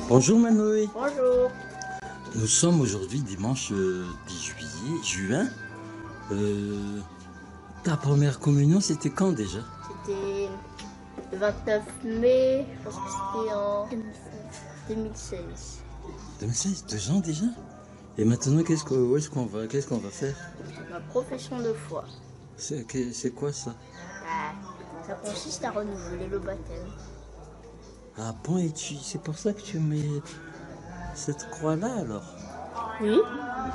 Bonjour Manoé. Bonjour. Nous sommes aujourd'hui dimanche 10 juin. Ta première communion, c'était quand déjà? C'était le 29 mai, je pense que c'était en 2016. 2016, 2 ans déjà? Et maintenant, où est-ce qu'on va? Qu'est-ce qu'on va faire? Ma profession de foi. C'est quoi ça? Ça consiste à renouveler le baptême. Ah bon, et c'est pour ça que tu mets cette croix-là alors? Oui.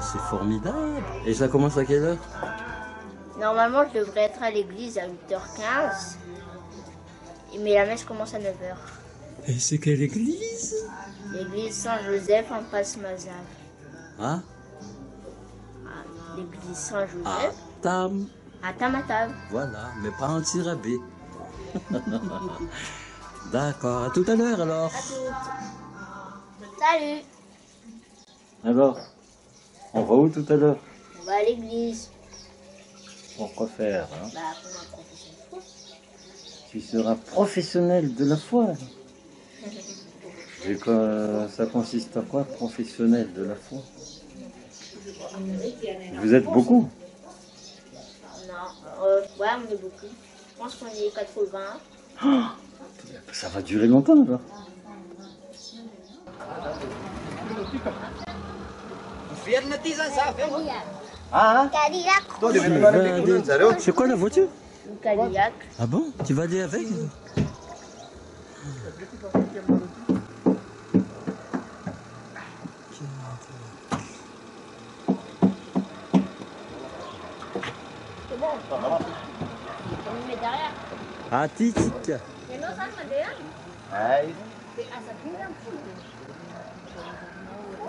C'est formidable. Et ça commence à quelle heure? Normalement, je devrais être à l'église à 8h15. Mais la messe commence à 9h. Et c'est quelle église? L'église Saint-Joseph en passe Mazave. Ah? L'église Saint-Joseph à Tamatave. Voilà, mais pas en tirabé. D'accord, à tout à l'heure alors. À toutes. Salut. Alors, on va où tout à l'heure? On va à l'église. Pourquoi faire hein? Pour ma profession de foi. Tu seras professionnel de la foi. Et ça consiste à quoi, professionnel de la foi? Vous êtes beaucoup? Non, ouais, on est beaucoup. Je pense qu'on est 80. Oh, ça va durer longtemps alors. Ah, c'est quoi la voiture? Une Cadillac. Ah bon? Tu vas aller avec? C'est bon. On le met derrière. Ah, titik.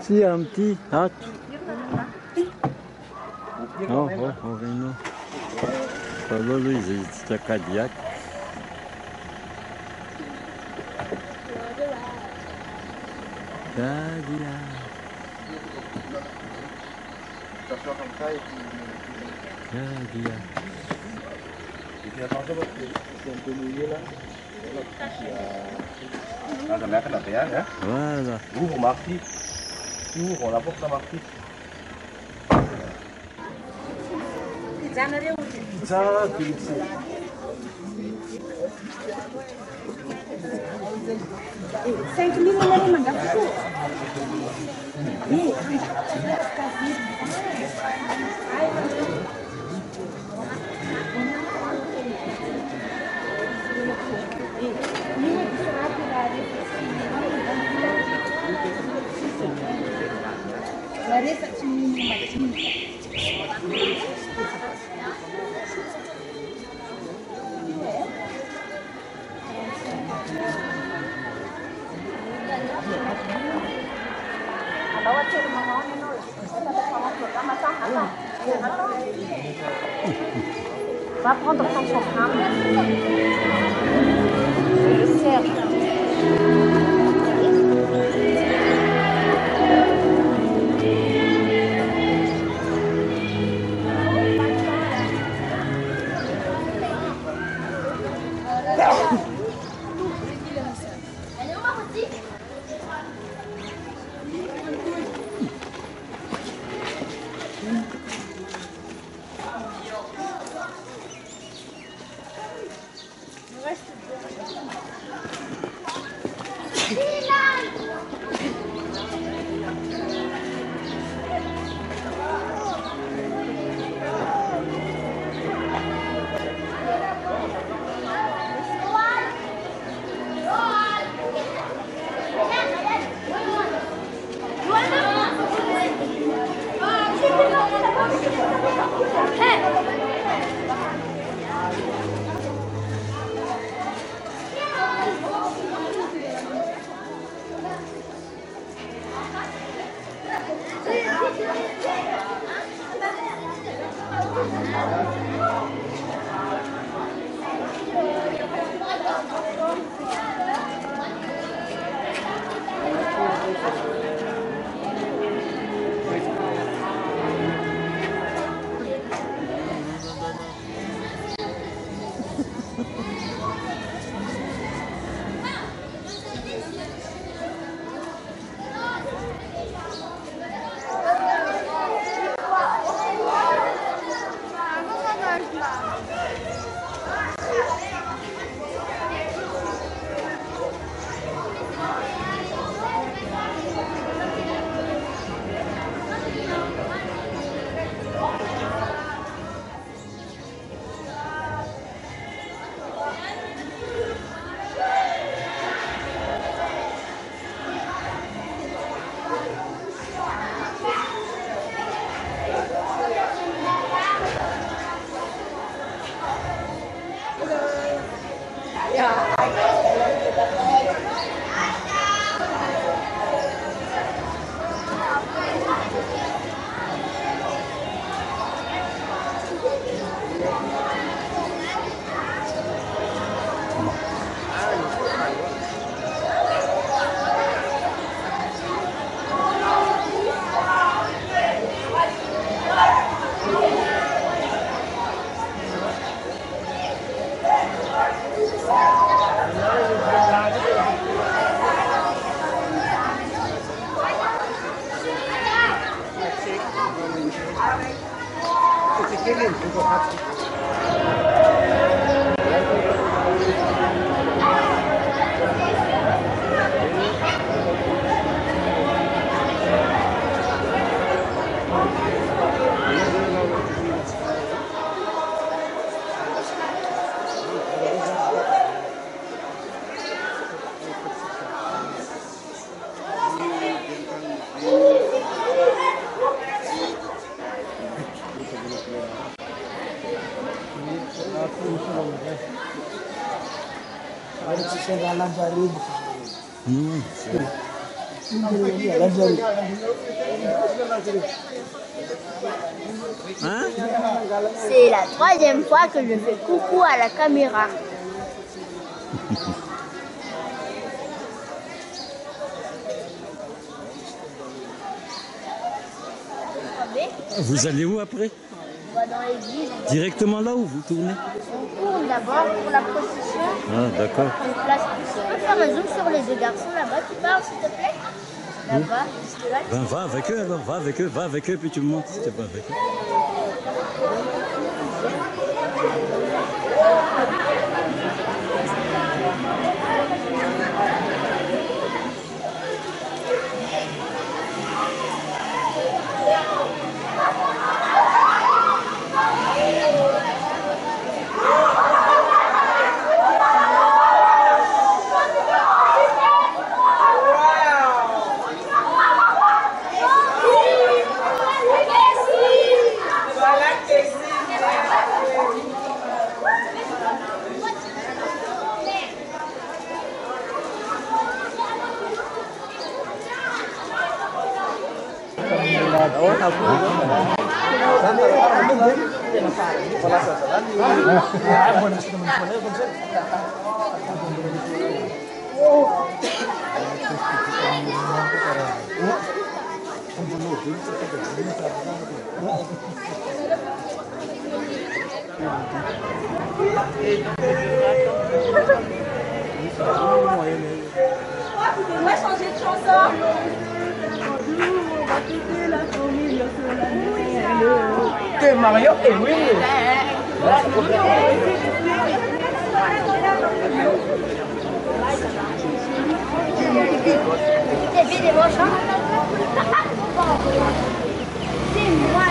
Si, un petit hâte. Oh, Renault. Falou, Luiz, está Cadillac. Cadillac. Cadillac. Ça met la péage, hein? Voilà. Ouvre, Marty. Ouvre, on la porte à Marty. Ça, tu le sais. Va prendre ton programme. Le Serge. Non. Hein? C'est la troisième fois que je fais coucou à la caméra. Vous allez où après? On va dans l'église. Directement là où vous tournez? On tourne d'abord pour la procession. Ah, d'accord. Donc là, tu peux faire un zoom sur les deux garçons là-bas, tu parles s'il te plaît? Là-bas, jusque là. Ben va avec eux alors, va avec eux, puis tu me montres si tu vas avec eux. On va changer de chanson. Que Mario et oui. T'as vu des moches, hein? C'est moi.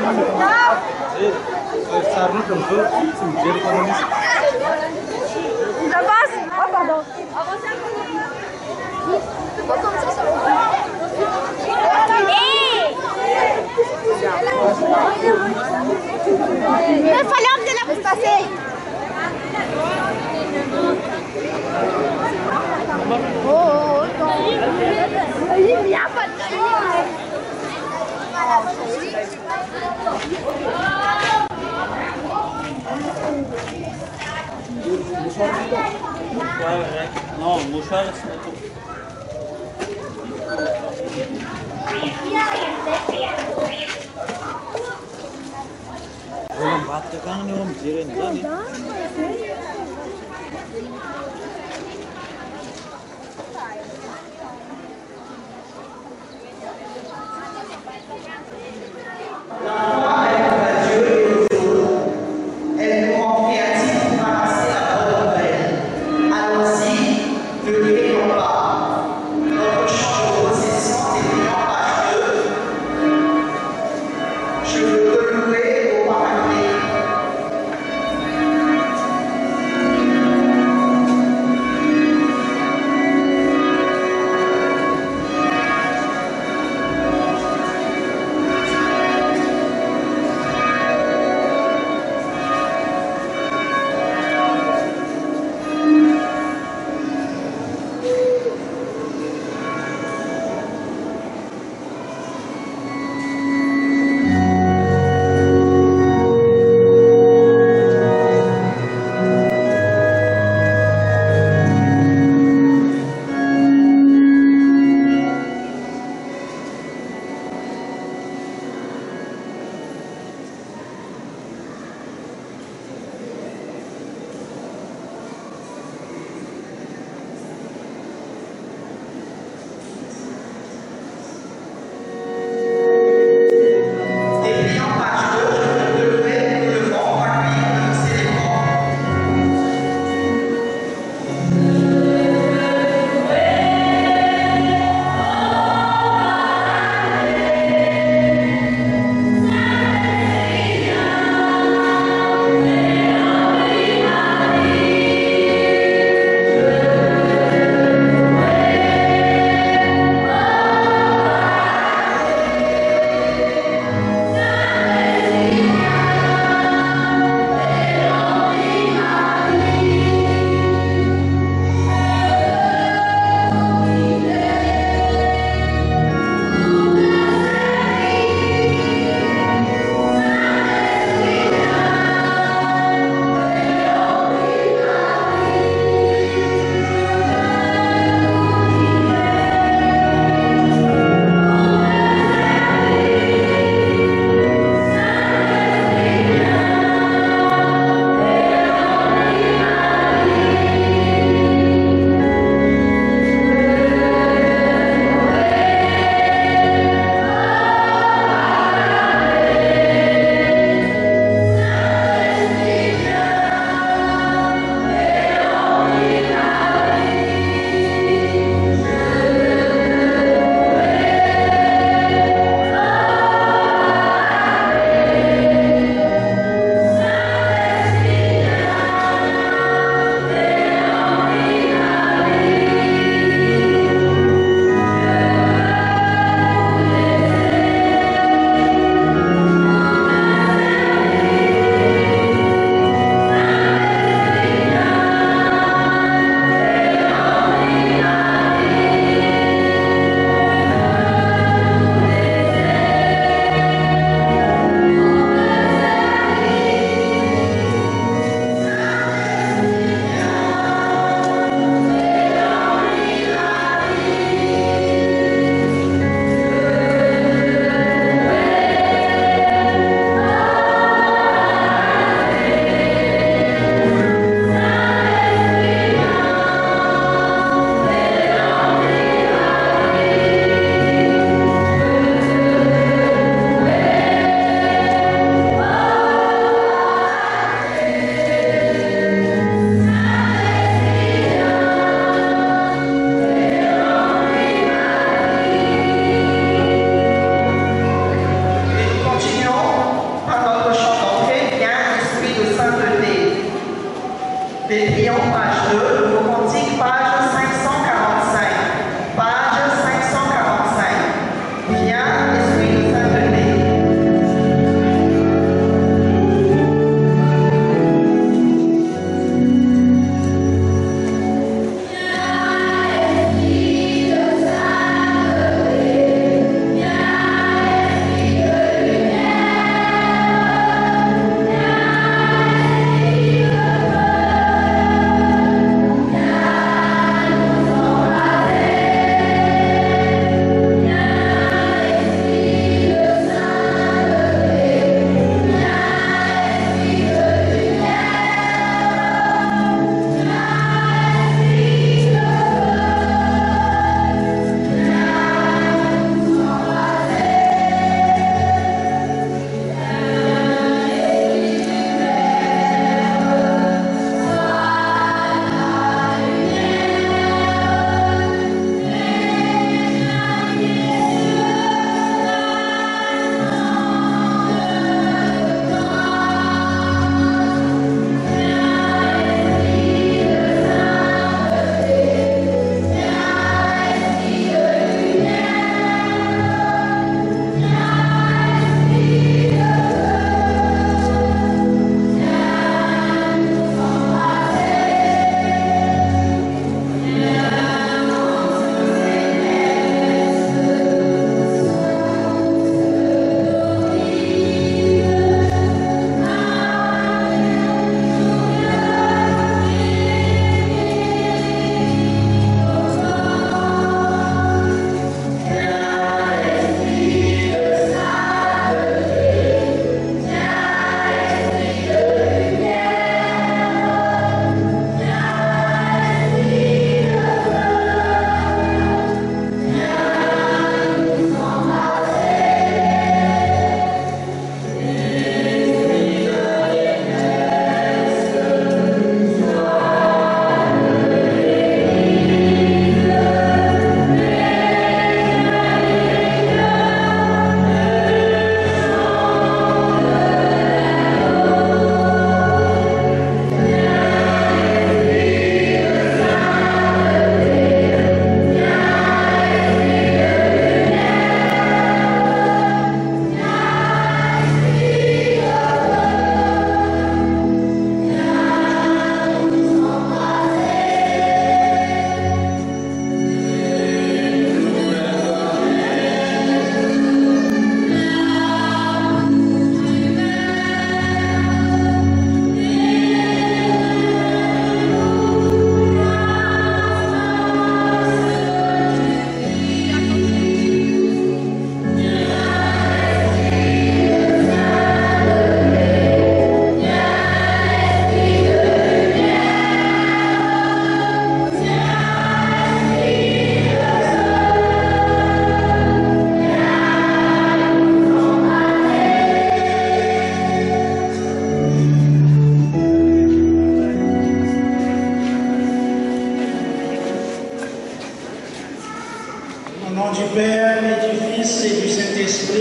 Ça passe. Oh pardon. C'est pas comme ça, ça va. Il fallait que la puisse passer. Oh, il n'y a pas de Non, mouchoir, c'est tout. Belum baca kan nih om jirin tadi.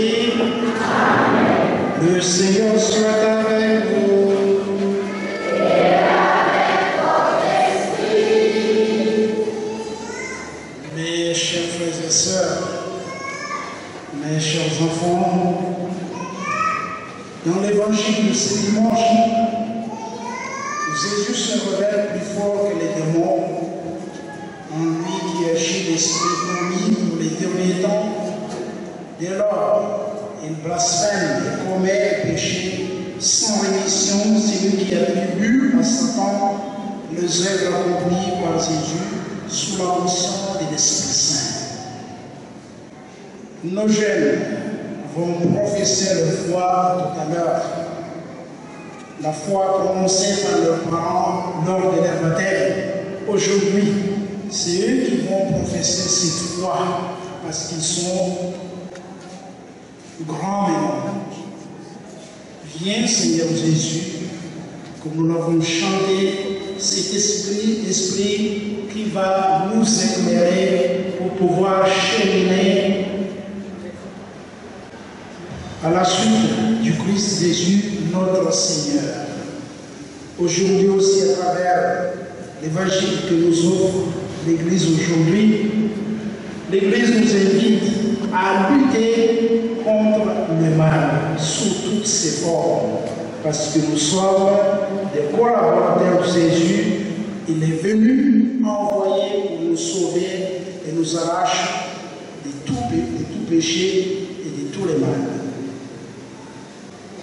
Saint-Esprit. Le Seigneur soit avec vous. Mes chers frères et sœurs, mes chers enfants, dans l'évangile de ce dimanche, Jésus se révèle plus fort que les démons, en lui qui agit l'esprit commis pour les derniers temps. Dès lors, il blasphème et commet le péché sans rémission, celui qui attribue à Satan les œuvres accomplies par Jésus sous la mention de l'Esprit Saint. Nos jeunes vont professer leur foi tout à l'heure. La foi prononcée par leurs parents lors de leur baptême. Aujourd'hui, c'est eux qui vont professer cette foi parce qu'ils sont grands maintenant. Viens Seigneur Jésus, comme nous l'avons chanté, cet esprit qui va nous éclairer pour pouvoir cheminer à la suite du Christ Jésus, notre Seigneur. Aujourd'hui aussi, à travers l'évangile que nous offre l'Église aujourd'hui, l'Église nous invite à lutter contre le mal sous toutes ses formes, parce que nous sommes des collaborateurs de Jésus. Il est venu envoyer pour nous sauver et nous arracher de tout péché et de tous les mal.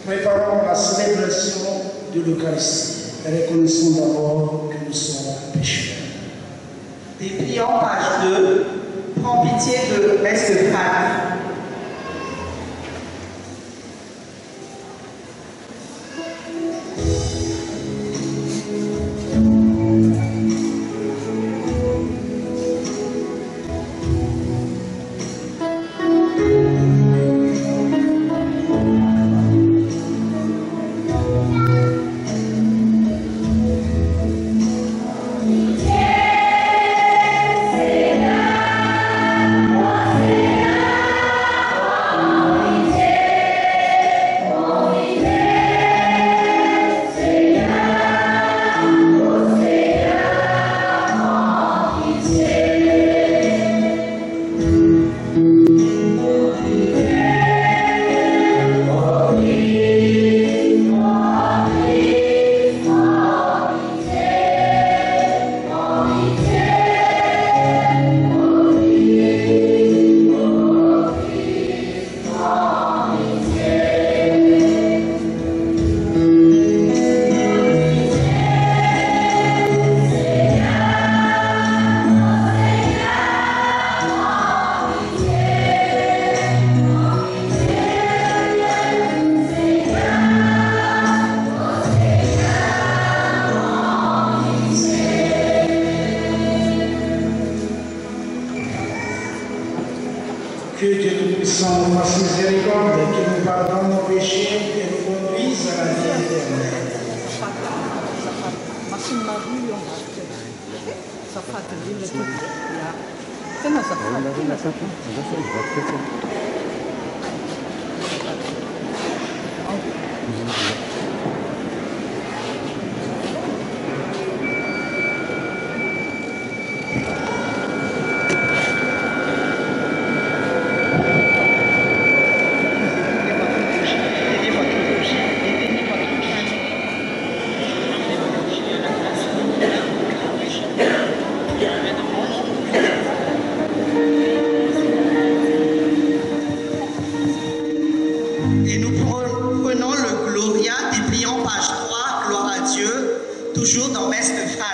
Préparons la célébration de l'Eucharistie et reconnaissons d'abord que nous sommes pécheurs. Dépliant page 2, prends pitié de Estefane. Que Dieu Tout-Puissant nous fasse miséricorde, qu'il nous pardonne nos péchés et nous conduise à la vie éternelle. Et nous prenons le Gloria, dépliant page 3, gloire à Dieu, toujours dans Messe de Fête.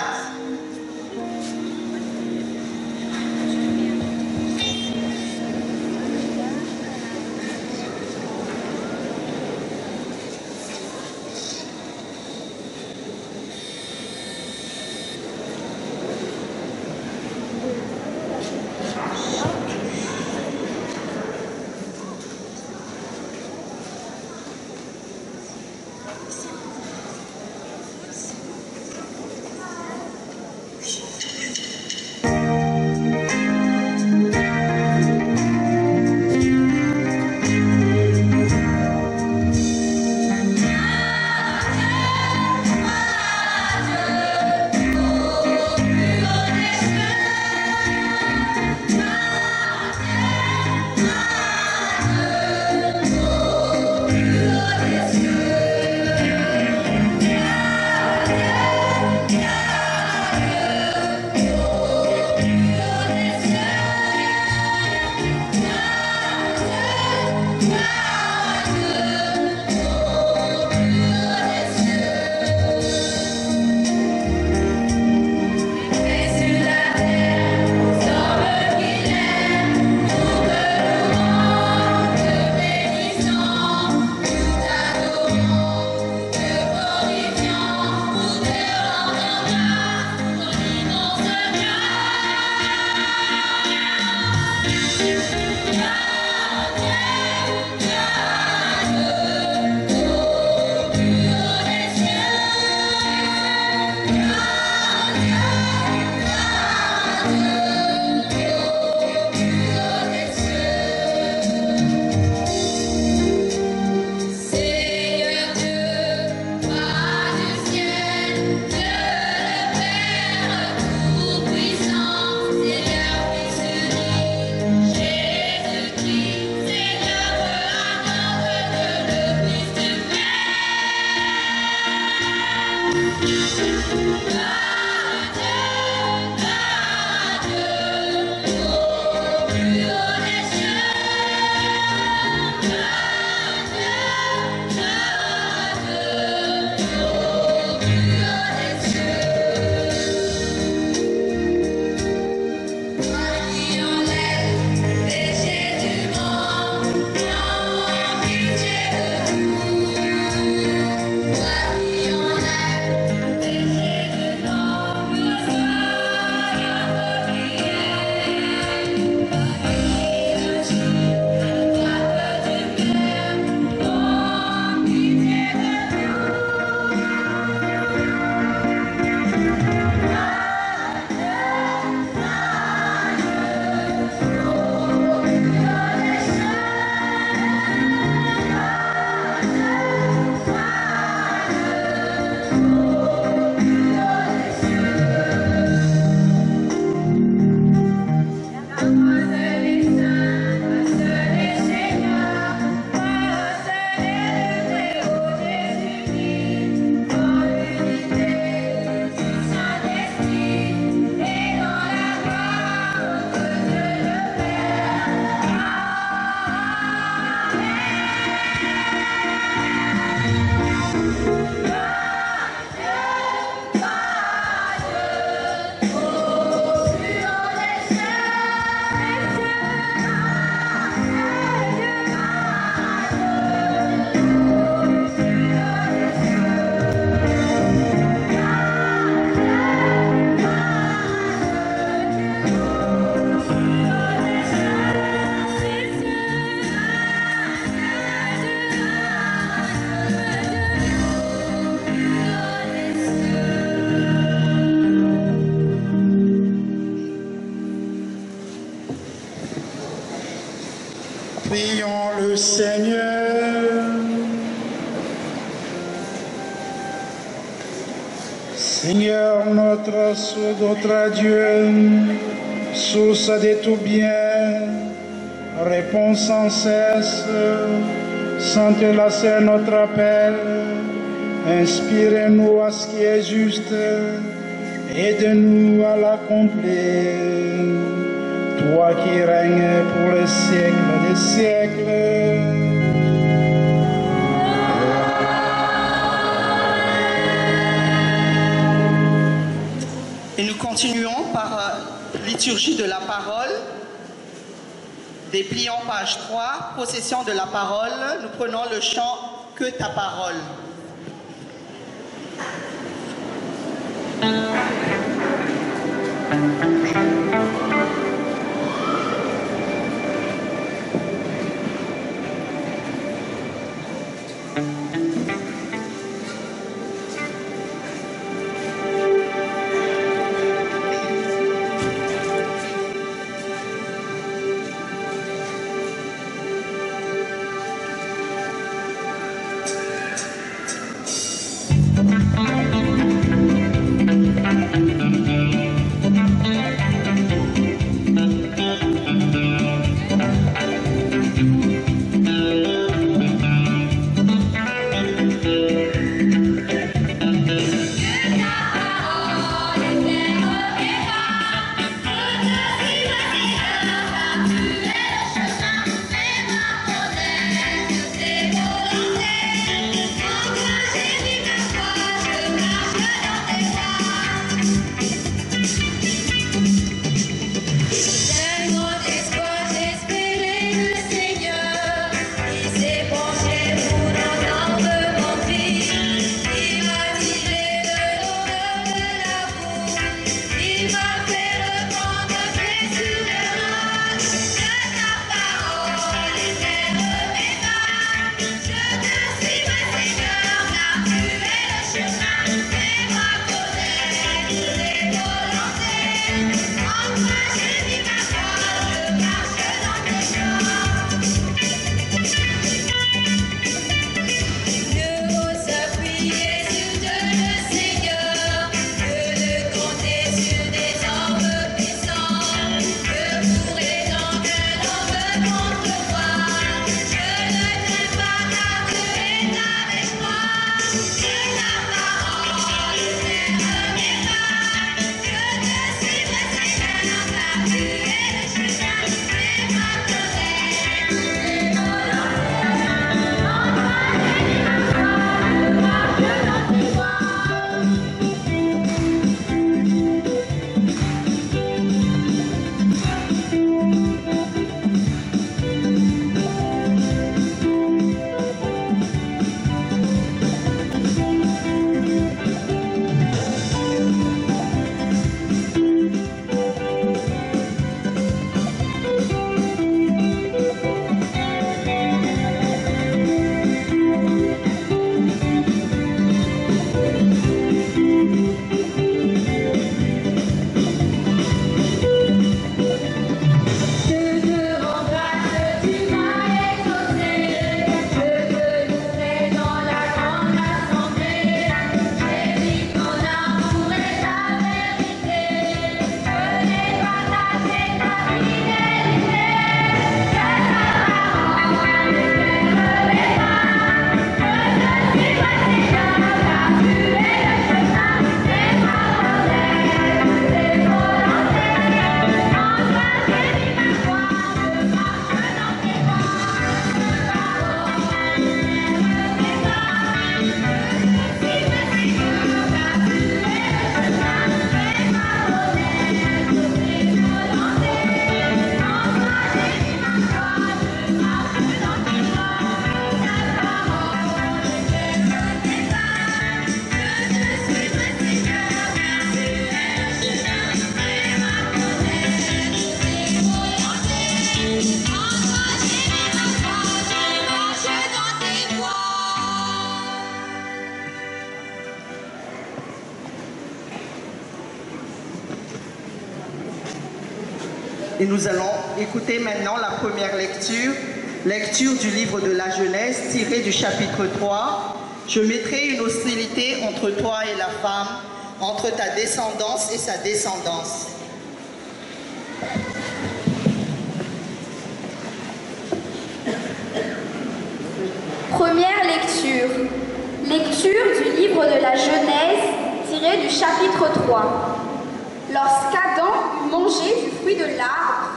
Seigneur. Seigneur notre Dieu, source de tout bien, réponds sans cesse, sans te lasser notre appel, inspire-nous à ce qui est juste, aide-nous à l'accomplir, toi qui règnes pour les siècles des siècles. Et nous continuons par liturgie de la parole, dépliant page 3, possession de la parole. Nous prenons le chant « Que ta parole ». Et nous allons écouter maintenant la première lecture Lecture du livre de la Genèse tiré du chapitre 3. Je mettrai une hostilité entre toi et la femme, entre ta descendance et sa descendance. Première lecture. Lecture du livre de la Genèse tiré du chapitre 3. Lorsqu'Adam eut mangé du fruit de l'arbre,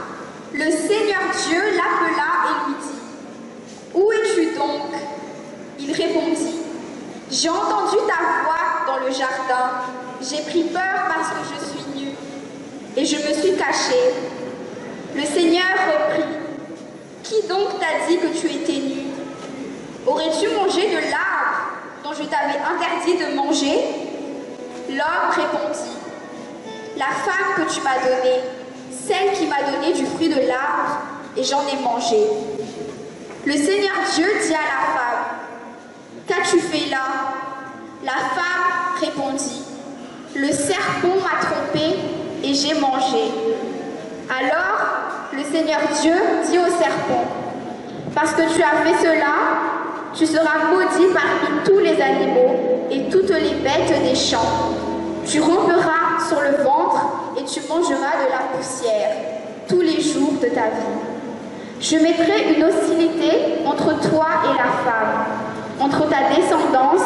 le Seigneur Dieu l'appela et lui dit : « Où es-tu donc ? » Il répondit : « J'ai entendu ta voix dans le jardin. J'ai pris peur parce que je suis nu et je me suis caché. » Le Seigneur reprit : « Qui donc t'a dit que tu étais nu ? Aurais-tu mangé de l'arbre dont je t'avais interdit de manger ? » L'homme répondit : « La femme que tu m'as donnée, celle qui m'a donné du fruit de l'arbre, et j'en ai mangé. » Le Seigneur Dieu dit à la femme : « Qu'as-tu fait là ? » La femme répondit : « Le serpent m'a trompée et j'ai mangé. » Alors le Seigneur Dieu dit au serpent : « Parce que tu as fait cela, tu seras maudit parmi tous les animaux et toutes les bêtes des champs. Tu ramperas sur le ventre et tu mangeras de la poussière tous les jours de ta vie. Je mettrai une hostilité entre toi et la femme, entre ta descendance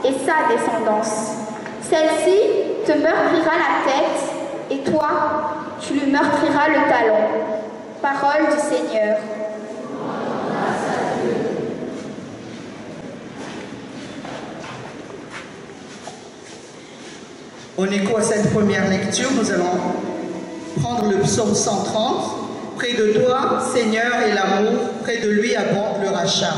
et sa descendance. Celle-ci te meurtrira la tête et toi, tu lui meurtriras le talon. » Parole du Seigneur. En écho à cette première lecture, nous allons prendre le psaume 130. Près de toi, Seigneur, est l'amour, près de lui abonde le rachat.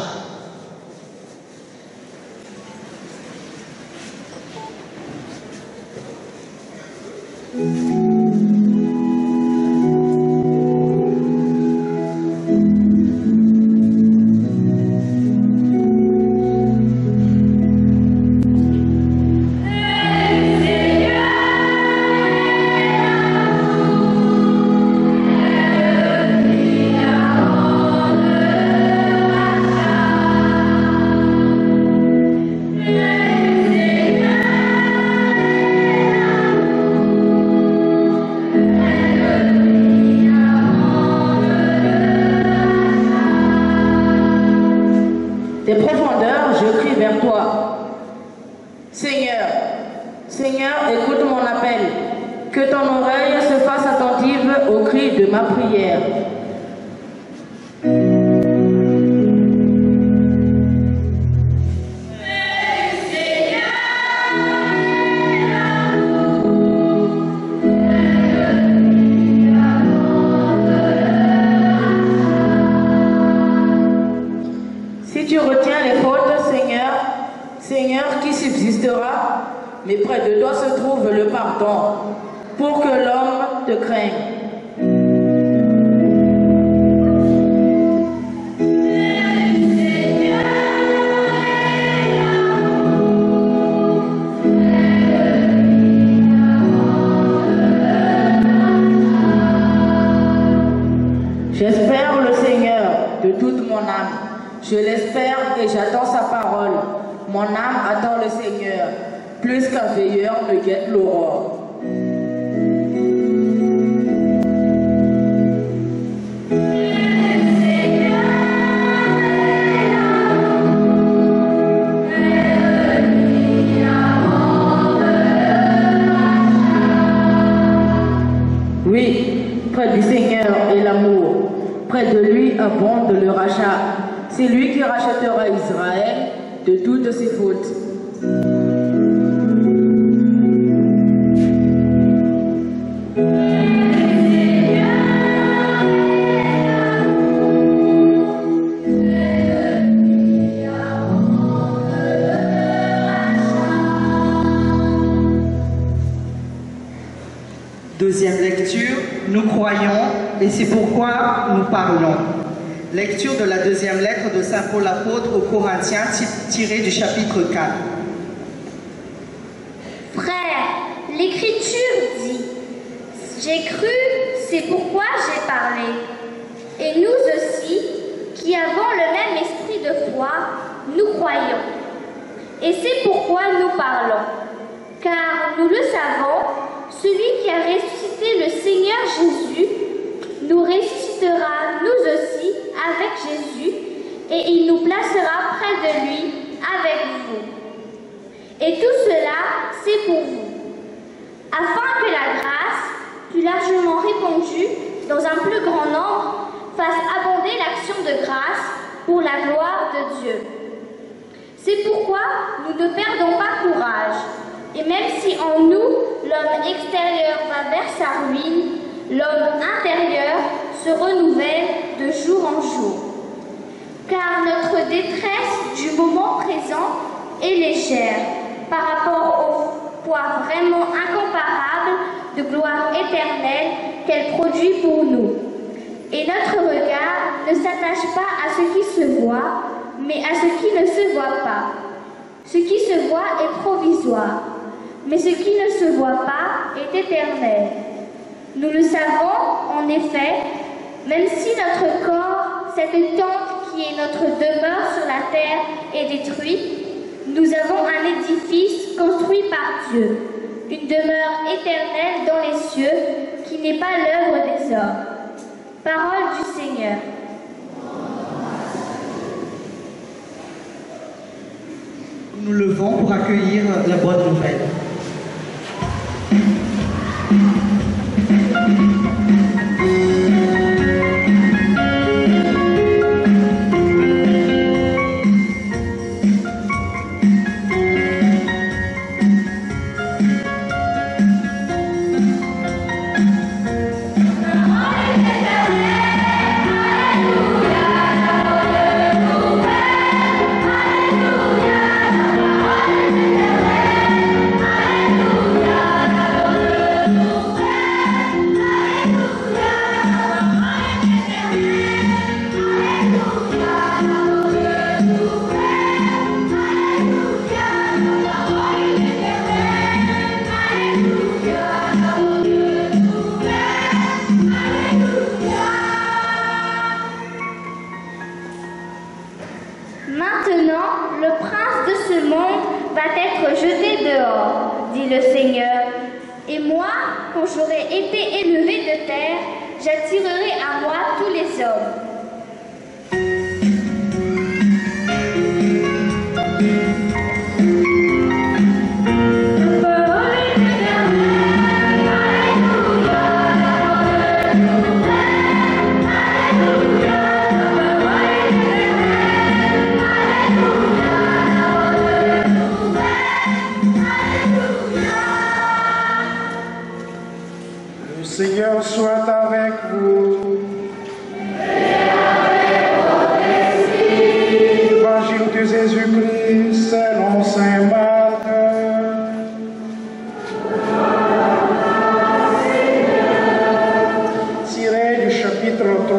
Des profondeurs, je crie vers toi. Seigneur, Seigneur, écoute mon appel. Que ton oreille se fasse attentive au cri de ma prière. Seigneur, qui subsistera, mais près de toi se trouve le pardon, pour que l'homme te craigne. J'espère le Seigneur de toute mon âme. Je l'espère et j'attends sa parole. Mon âme attend le Seigneur, plus qu'un veilleur ne guette l'aurore. Oui, près du Seigneur est l'amour. Près de lui abonde le rachat. C'est lui qui rachètera Israël de toutes ses fautes. Deuxième lecture, nous croyons et c'est pourquoi nous parlons. Lecture de la deuxième lettre de Saint Paul apôtre aux Corinthiens tirée du chapitre 4. Frères, l'Écriture dit : j'ai cru, c'est pourquoi j'ai parlé. Et nous aussi, qui avons le même esprit de foi, nous croyons. Et c'est pourquoi nous parlons. Car nous le savons, celui qui a ressuscité le Seigneur Jésus nous ressuscitera nous aussi avec Jésus et il nous placera près de lui avec vous. Et tout cela, c'est pour vous, afin que la grâce, plus largement répandue dans un plus grand nombre, fasse abonder l'action de grâce pour la gloire de Dieu. C'est pourquoi nous ne perdons pas courage, et même si en nous l'homme extérieur va vers sa ruine, l'homme intérieur se renouvelle de jour en jour. Car notre détresse du moment présent est légère par rapport au poids vraiment incomparable de gloire éternelle qu'elle produit pour nous. Et notre regard ne s'attache pas à ce qui se voit, mais à ce qui ne se voit pas. Ce qui se voit est provisoire, mais ce qui ne se voit pas est éternel. Nous le savons, en effet, même si notre corps, cette tente qui est notre demeure sur la terre, est détruit, nous avons un édifice construit par Dieu, une demeure éternelle dans les cieux qui n'est pas l'œuvre des hommes. Parole du Seigneur. Nous nous levons pour accueillir la bonne nouvelle. Maintenant, le prince de ce monde va être jeté dehors, dit le Seigneur. Et moi, quand j'aurai été élevé de terre, j'attirerai à moi tous les hommes. Le Seigneur soit avec vous. Évangile de Jésus-Christ selon saint Marc. Tiré du chapitre 3.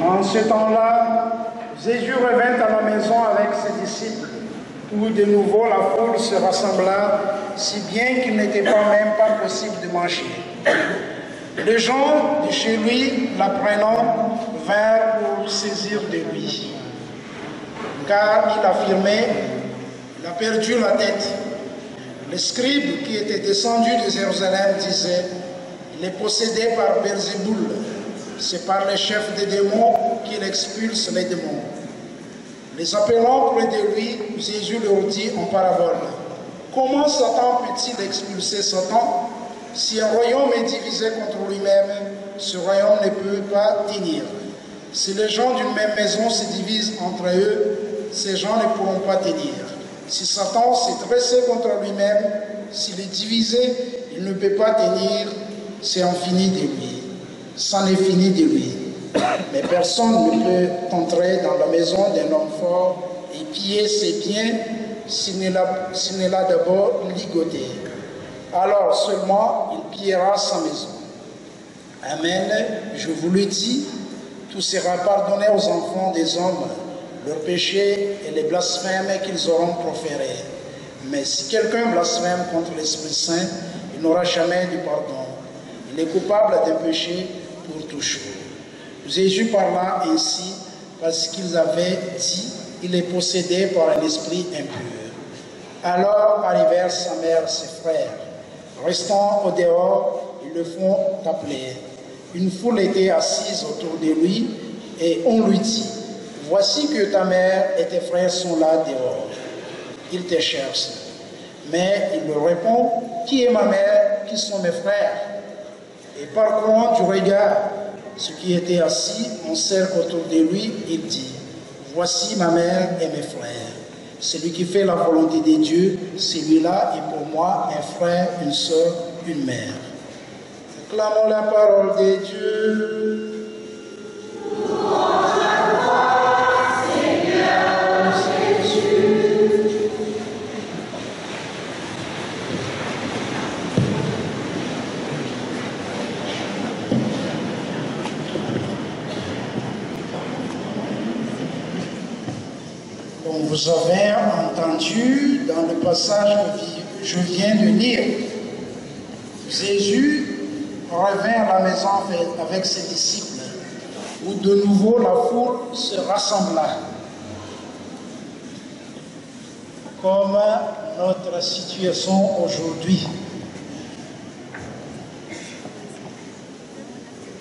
En ce temps-là, Jésus revint à la maison avec ses disciples, où de nouveau la foule se rassembla, si bien qu'il n'était même pas possible de manger. Les gens de chez lui, l'apprenant, vinrent pour saisir de lui. Car il affirmait, il a perdu la tête. Le scribe qui était descendu de Jérusalem disait, il est possédé par Belzéboul. C'est par les chefs des démons qu'il expulse les démons. Les appelant près de lui, Jésus leur dit en parabole, comment Satan peut-il expulser Satan? Si un royaume est divisé contre lui-même, ce royaume ne peut pas tenir. Si les gens d'une même maison se divisent entre eux, ces gens ne pourront pas tenir. Si Satan s'est dressé contre lui-même, s'il est divisé, il ne peut pas tenir, c'est infini de lui. C'en est fini de lui. Mais personne ne peut entrer dans la maison d'un homme fort et piller ses biens s'il ne l'a d'abord ligoté. Alors seulement il pillera sa maison. Amen, je vous le dis, tout sera pardonné aux enfants des hommes, leurs péchés et les blasphèmes qu'ils auront proférés. Mais si quelqu'un blasphème contre l'Esprit Saint, il n'aura jamais de pardon. Il est coupable d'un péché pour toujours. Jésus parla ainsi parce qu'ils avaient dit qu'il est possédé par un esprit impur. Alors arrivèrent sa mère et ses frères. Restant au dehors, ils le font appeler. Une foule était assise autour de lui et on lui dit, « Voici que ta mère et tes frères sont là dehors. Ils te cherchent. » Mais il leur répond, « Qui est ma mère? Qui sont mes frères ?» Et parcourant du regard ceux qui étaient assis en cercle autour de lui, il dit, « Voici ma mère et mes frères. Celui qui fait la volonté de Dieu, celui-là est pour moi un frère, une sœur, une mère. » Acclamons la parole de Dieu. Vous avez entendu dans le passage que je viens de lire, Jésus revint à la maison avec ses disciples, où de nouveau la foule se rassembla. Comme notre situation aujourd'hui.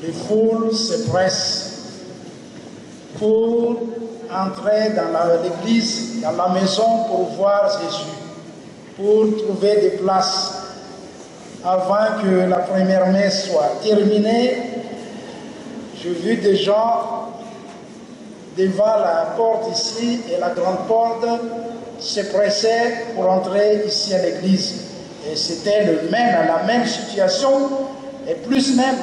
Les foules se pressent pour entrer dans l'église, dans la maison pour voir Jésus, pour trouver des places avant que la première messe soit terminée. J'ai vu des gens devant la porte ici et la grande porte se pressaient pour entrer ici à l'église. Et c'était la même situation, et plus même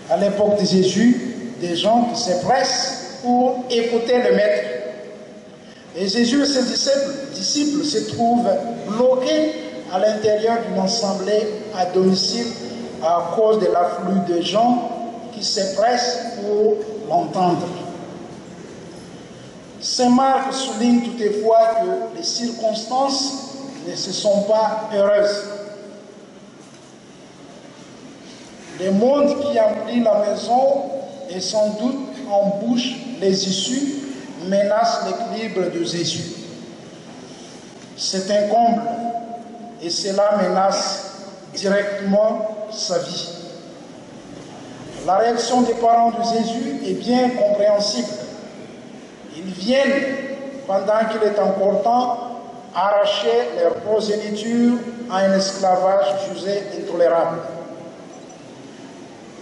à l'époque de Jésus, des gens qui se pressent pour écouter le maître. Et Jésus et ses disciples se trouvent bloqués à l'intérieur d'une assemblée à domicile à cause de l'afflux de gens qui se pressent pour l'entendre. Saint Marc souligne toutefois que les circonstances ne se sont pas heureuses. Le monde qui emplit la maison et sans doute embouche les issues menace l'équilibre de Jésus. C'est un comble et cela menace directement sa vie. La réaction des parents de Jésus est bien compréhensible. Ils viennent, pendant qu'il est encore temps, arracher leur progéniture à un esclavage jugé intolérable.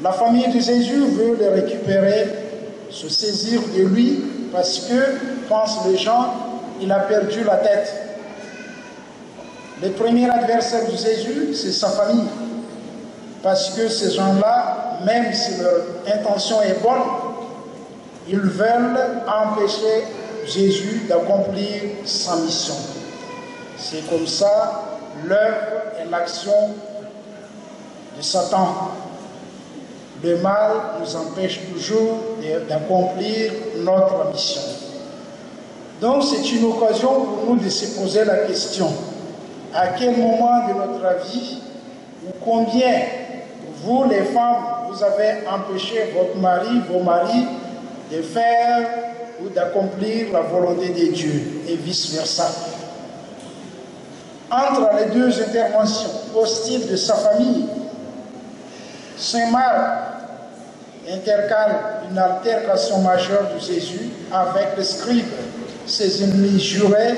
La famille de Jésus veut le récupérer, se saisir de lui, parce que, pensent les gens, il a perdu la tête. Le premier adversaire de Jésus, c'est sa famille. Parce que ces gens-là, même si leur intention est bonne, ils veulent empêcher Jésus d'accomplir sa mission. C'est comme ça l'œuvre et l'action de Satan. Le mal nous empêche toujours d'accomplir notre mission. Donc c'est une occasion pour nous de se poser la question, à quel moment de notre vie, ou combien, vous les femmes, vous avez empêché votre mari, vos maris, de faire ou d'accomplir la volonté de Dieu, et vice-versa. Entre les deux interventions hostiles de sa famille, Saint Marc intercale une altercation majeure de Jésus avec les scribes, ses ennemis jurés.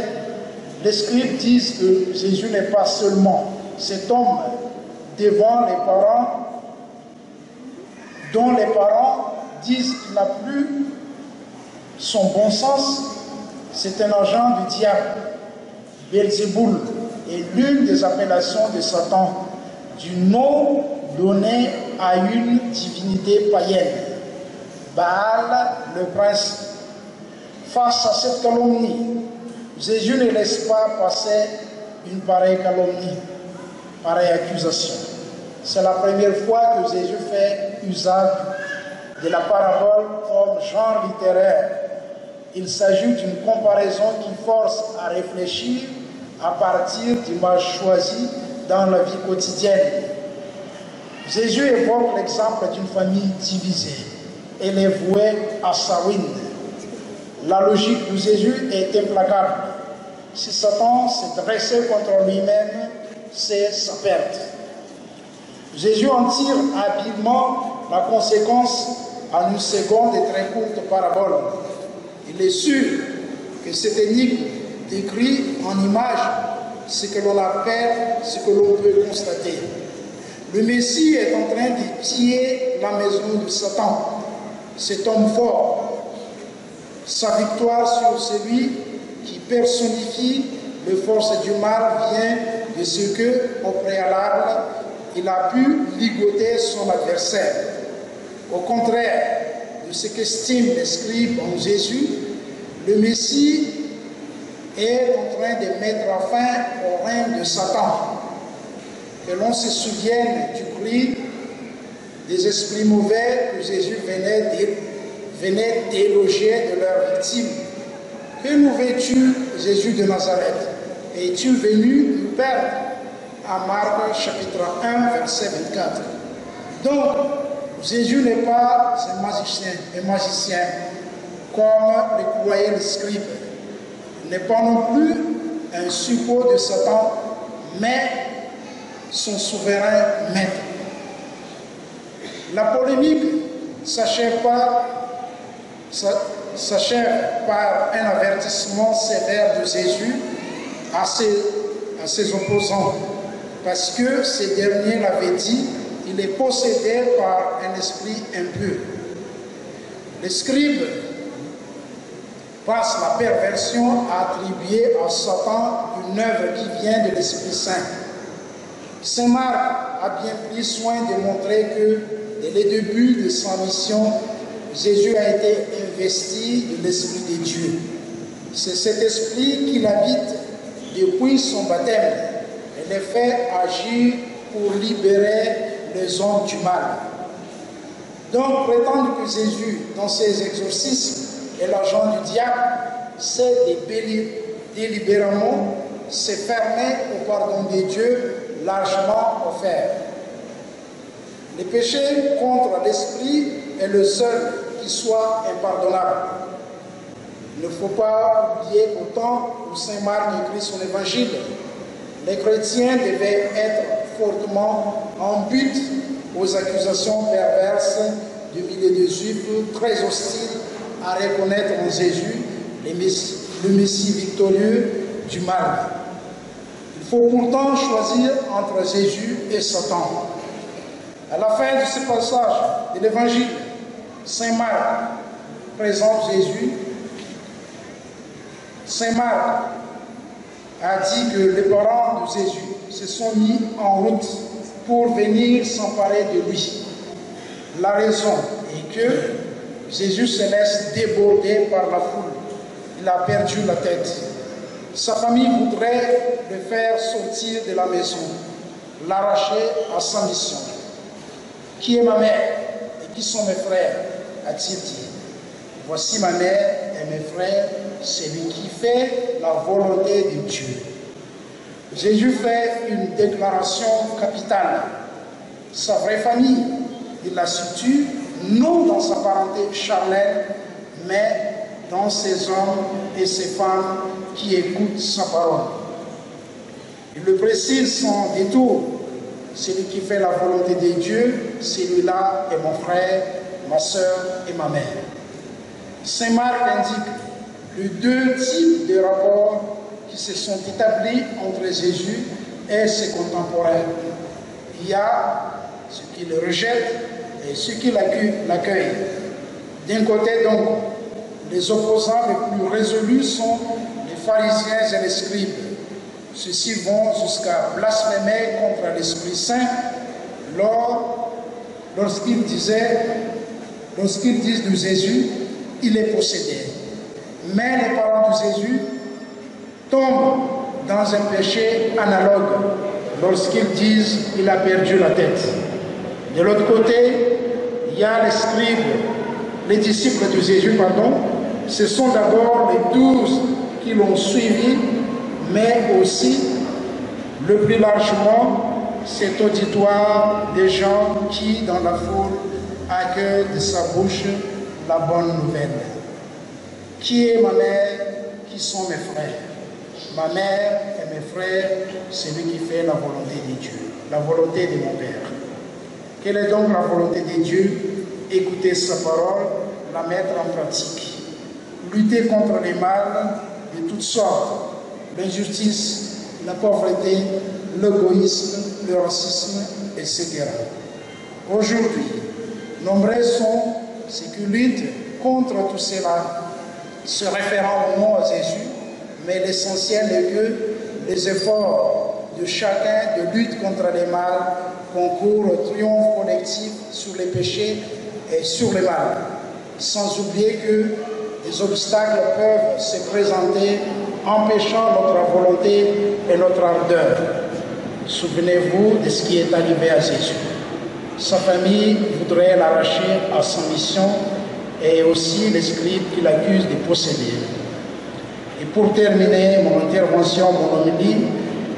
Les scribes disent que Jésus n'est pas seulement cet homme devant les parents, dont les parents disent qu'il n'a plus son bon sens, c'est un agent du diable. Belzéboul est l'une des appellations de Satan, du nom donné à une divinité païenne, Baal, le prince. Face à cette calomnie, Jésus ne laisse pas passer une pareille calomnie, pareille accusation. C'est la première fois que Jésus fait usage de la parabole comme genre littéraire. Il s'agit d'une comparaison qui force à réfléchir à partir d'images choisies dans la vie quotidienne. Jésus évoque l'exemple d'une famille divisée. elle est vouée à sa ruine. La logique de Jésus est implacable. Si Satan s'est dressé contre lui-même, c'est sa perte. Jésus en tire habilement la conséquence en une seconde et très courte parabole. Il est sûr que cette énigme décrit en image ce que l'on appelle, ce que l'on peut constater. Le Messie est en train de piller la maison de Satan, cet homme fort. Sa victoire sur celui qui personnifie les forces du mal vient de ce que, au préalable, il a pu ligoter son adversaire. Au contraire de ce qu'estiment les scribes en Jésus, le Messie est en train de mettre fin au règne de Satan. Que l'on se souvienne du cri des esprits mauvais que Jésus venait déloger de leurs victimes. Que nous veux-tu, Jésus de Nazareth? Es-tu venu nous perdre? À Marc chapitre 1, verset 24. Donc, Jésus n'est pas un magicien comme le croyaient les scribes. Il n'est pas non plus un suppôt de Satan, mais son souverain maître. La polémique s'achève par un avertissement sévère de Jésus à ses opposants, parce que ces derniers l'avaient dit, il est possédé par un esprit impur. Les scribes passent la perversion à attribuer à Satan une œuvre qui vient de l'Esprit Saint. Saint Marc a bien pris soin de montrer que, dès le début de sa mission, Jésus a été investi de l'Esprit de Dieu. C'est cet esprit qui l'habite depuis son baptême et le fait agir pour libérer les hommes du mal. Donc, prétendre que Jésus, dans ses exorcismes, est l'agent du diable, c'est délibérément se fermer au pardon de Dieu largement offert. Le péché contre l'esprit est le seul qui soit impardonnable. Il ne faut pas oublier qu'au temps où Saint Marc écrit son évangile, les chrétiens devaient être fortement en but aux accusations perverses du milieu des Juifs, très hostiles à reconnaître en Jésus le Messie victorieux du mal. Il faut pourtant choisir entre Jésus et Satan. À la fin de ce passage de l'évangile, Saint Marc présente Jésus. Saint Marc a dit que les parents de Jésus se sont mis en route pour venir s'emparer de lui. La raison est que Jésus se laisse déborder par la foule. Il a perdu la tête. Sa famille voudrait le faire sortir de la maison, l'arracher à sa mission. Qui est ma mère et qui sont mes frères? A-t-il dit. Voici ma mère et mes frères, celui qui fait la volonté de Dieu. Jésus fait une déclaration capitale. Sa vraie famille, il la situe non dans sa parenté charnelle, mais dans ces hommes et ces femmes qui écoutent sa parole. Il le précise sans détour. Celui qui fait la volonté de Dieu, celui-là est mon frère, ma soeur et ma mère. Saint Marc indique les deux types de rapports qui se sont établis entre Jésus et ses contemporains. Il y a ceux qui le rejettent et ceux qui l'accueillent. D'un côté donc, les opposants les plus résolus sont les pharisiens et les scribes. Ceux-ci vont jusqu'à blasphémer contre l'Esprit Saint lorsqu'ils disent de Jésus, il est possédé. Mais les parents de Jésus tombent dans un péché analogue lorsqu'ils disent il a perdu la tête. De l'autre côté, il y a les scribes, les disciples de Jésus, ce sont d'abord les 12 qui l'ont suivi, mais aussi, le plus largement, cet auditoire des gens qui, dans la foule, accueille de sa bouche la bonne nouvelle. Qui est ma mère? Qui sont mes frères? Ma mère et mes frères, celui qui fait la volonté de Dieu, la volonté de mon Père. Quelle est donc la volonté de Dieu? Écouter sa parole, la mettre en pratique. Lutter contre les mal de toutes sortes, l'injustice, la pauvreté, l'égoïsme, le racisme, etc. Aujourd'hui, nombreux sont ceux qui luttent contre tout cela, se référant au nom à Jésus, mais l'essentiel est que les efforts de chacun de lutte contre les mal concourent au triomphe collectif sur les péchés et sur les mal, sans oublier que des obstacles peuvent se présenter empêchant notre volonté et notre ardeur. Souvenez-vous de ce qui est arrivé à Jésus. Sa famille voudrait l'arracher à sa mission et aussi les scribes qui l'accusent de posséder. Et pour terminer mon intervention, mon homélie,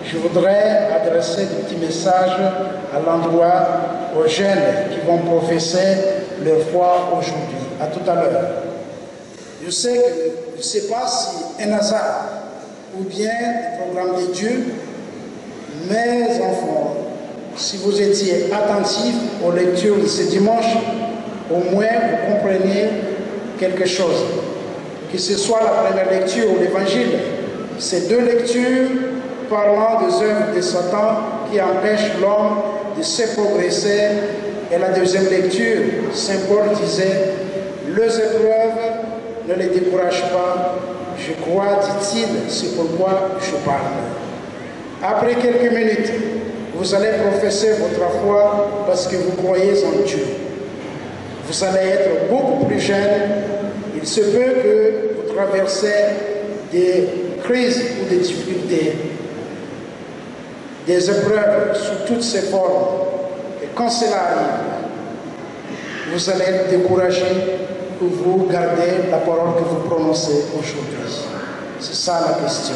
je voudrais adresser des petits messages à l'endroit aux jeunes qui vont professer leur foi aujourd'hui. À tout à l'heure. Je ne sais pas si un hasard ou bien le programme de Dieu, mes enfants, si vous étiez attentifs aux lectures de ce dimanche, au moins vous compreniez quelque chose. Que ce soit la première lecture ou l'évangile, ces deux lectures parlant des œuvres de Satan qui empêchent l'homme de se progresser, et la deuxième lecture, Saint Paul disait, les épreuves ne les découragent pas, je crois, dit-il, c'est pourquoi je parle. Après quelques minutes, vous allez professer votre foi parce que vous croyez en Dieu. Vous allez être beaucoup plus jeune. Il se peut que vous traversez des crises ou des difficultés, des épreuves sous toutes ses formes. Et quand cela arrive, vous allez être découragé pour vous garder la parole que vous prononcez aujourd'hui. C'est ça la question.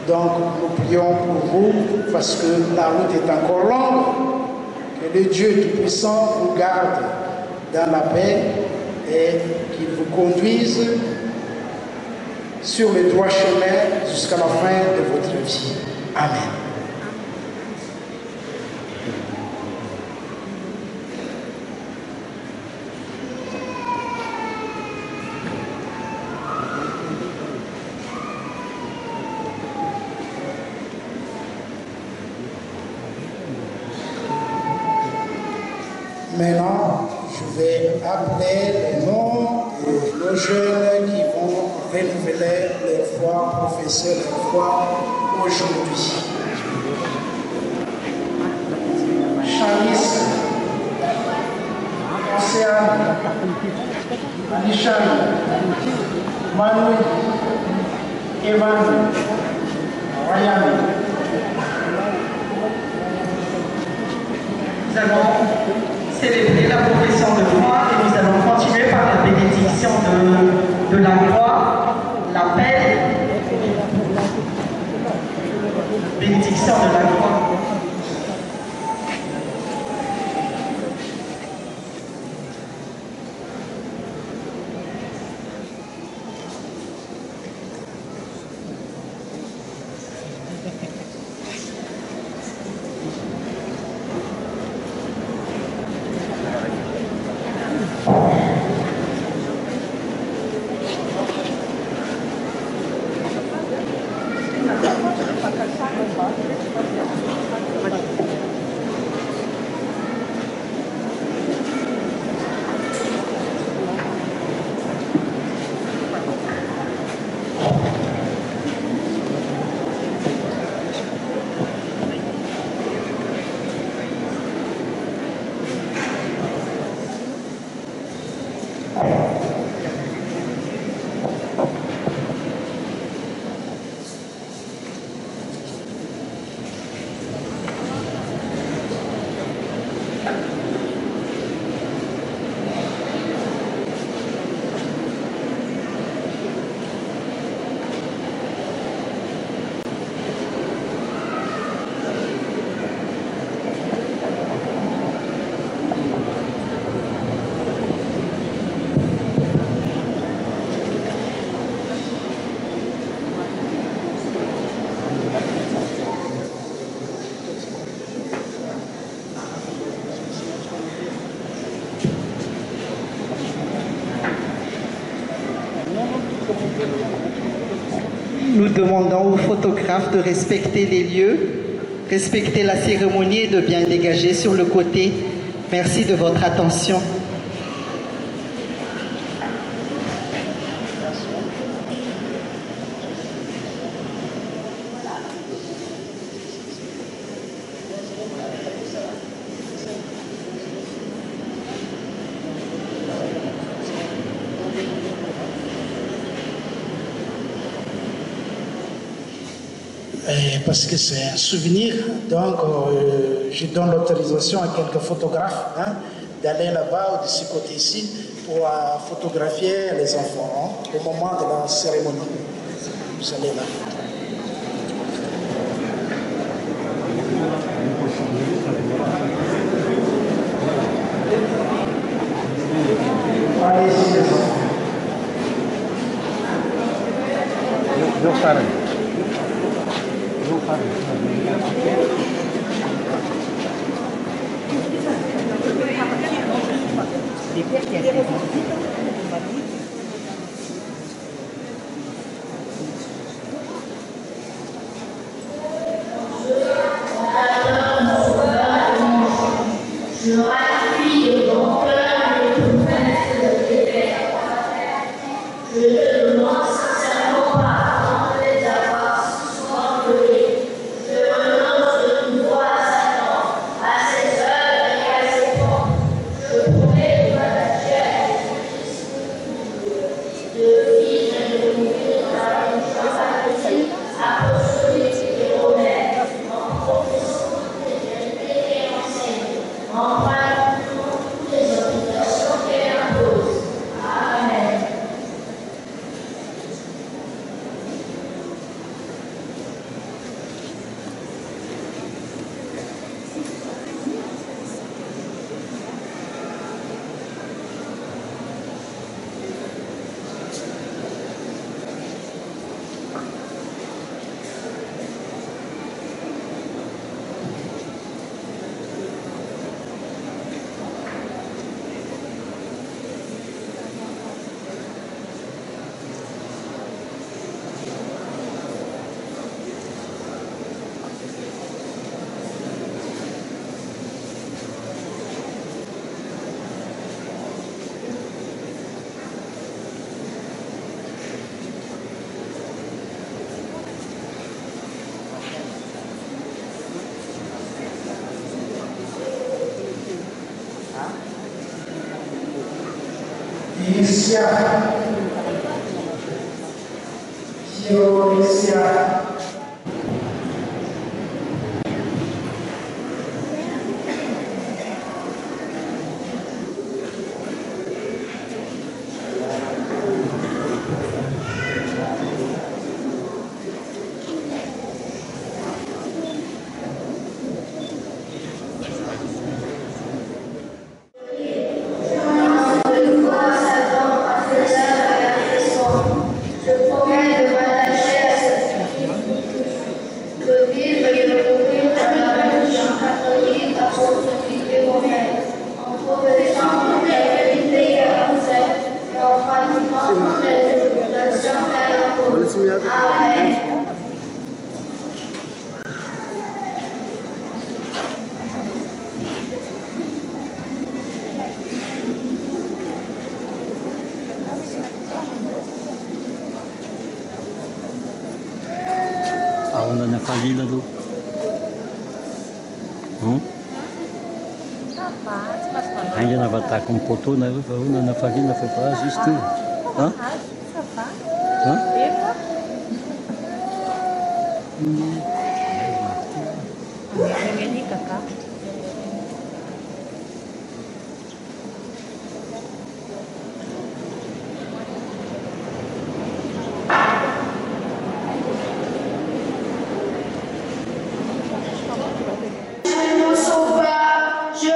Donc, nous prions pour vous parce que la route est encore longue. Que le Dieu Tout-Puissant vous garde dans la paix et qu'il vous conduise sur le droit chemin jusqu'à la fin de votre vie. Amen. Maintenant, je vais appeler les noms de nos jeunes qui vont renouveler leur foi, professer leur foi aujourd'hui. Chalice, Océane, Anishan, Manu, Evan, Ryan. Nous allons célébrer la profession de foi et nous allons continuer par la bénédiction de la croix, l'appel, bénédiction de la croix. Nous demandons aux photographes de respecter les lieux, respecter la cérémonie et de bien dégager sur le côté. Merci de votre attention. Parce que c'est un souvenir, donc je donne l'autorisation à quelques photographes d'aller là-bas ou de ce côté-ci pour photographier les enfants au moment de la cérémonie. Vous allez là. Allez-y les enfants. Inicia. Aonde na família do... Ainda não vai estar com um potô, né? Aonde na família foi para assistir. Hã? Je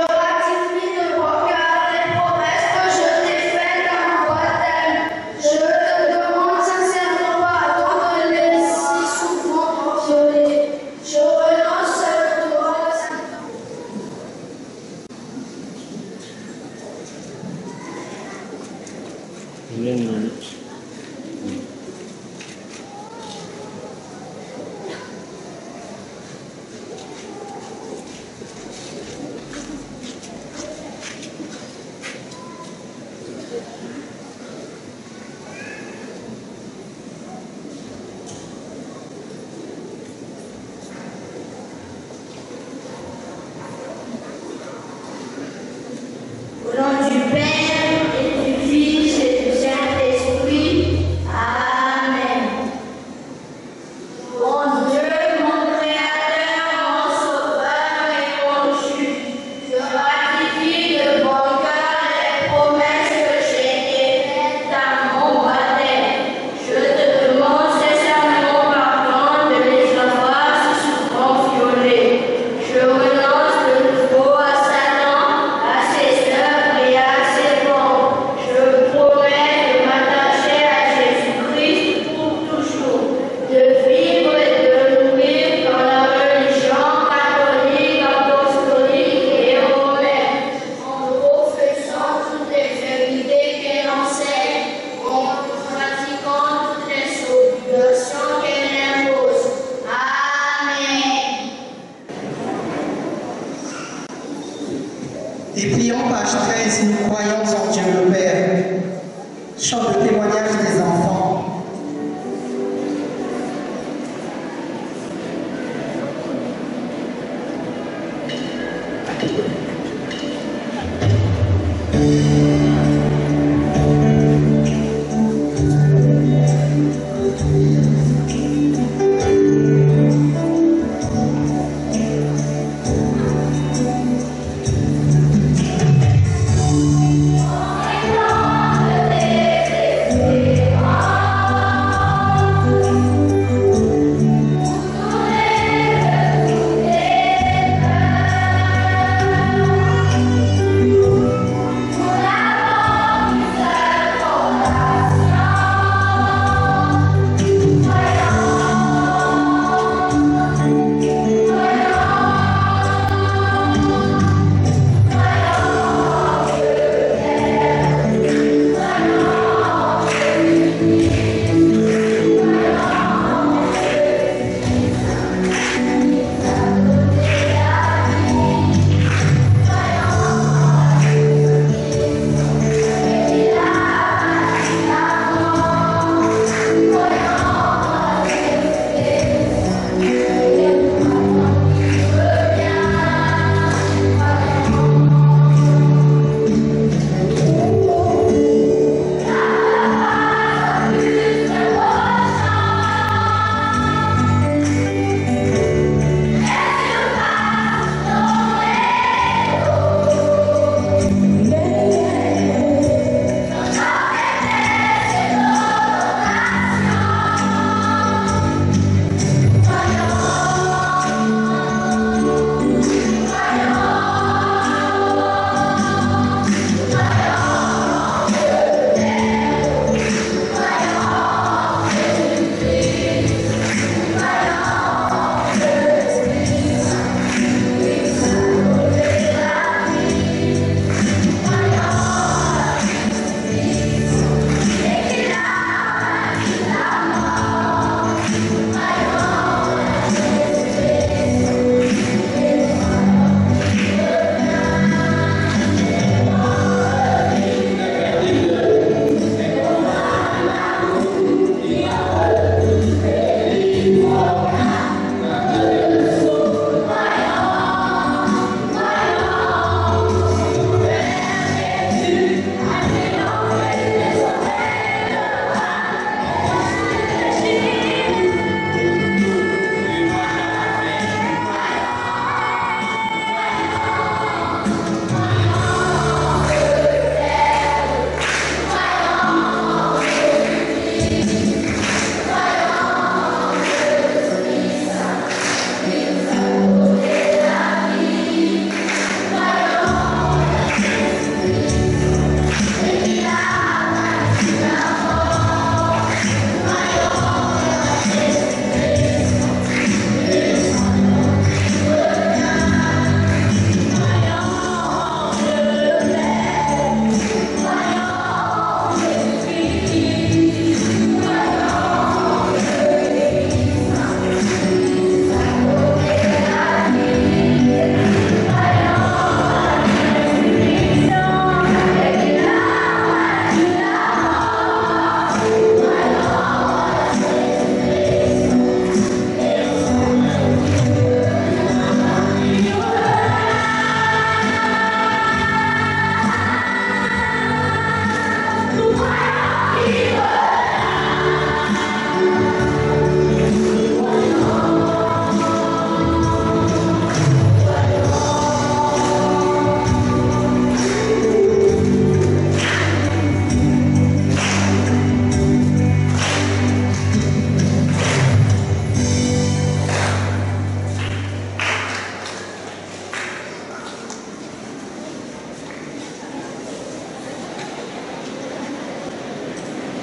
page 13, nous croyons en Dieu le Père. Chant de témoignage des enfants.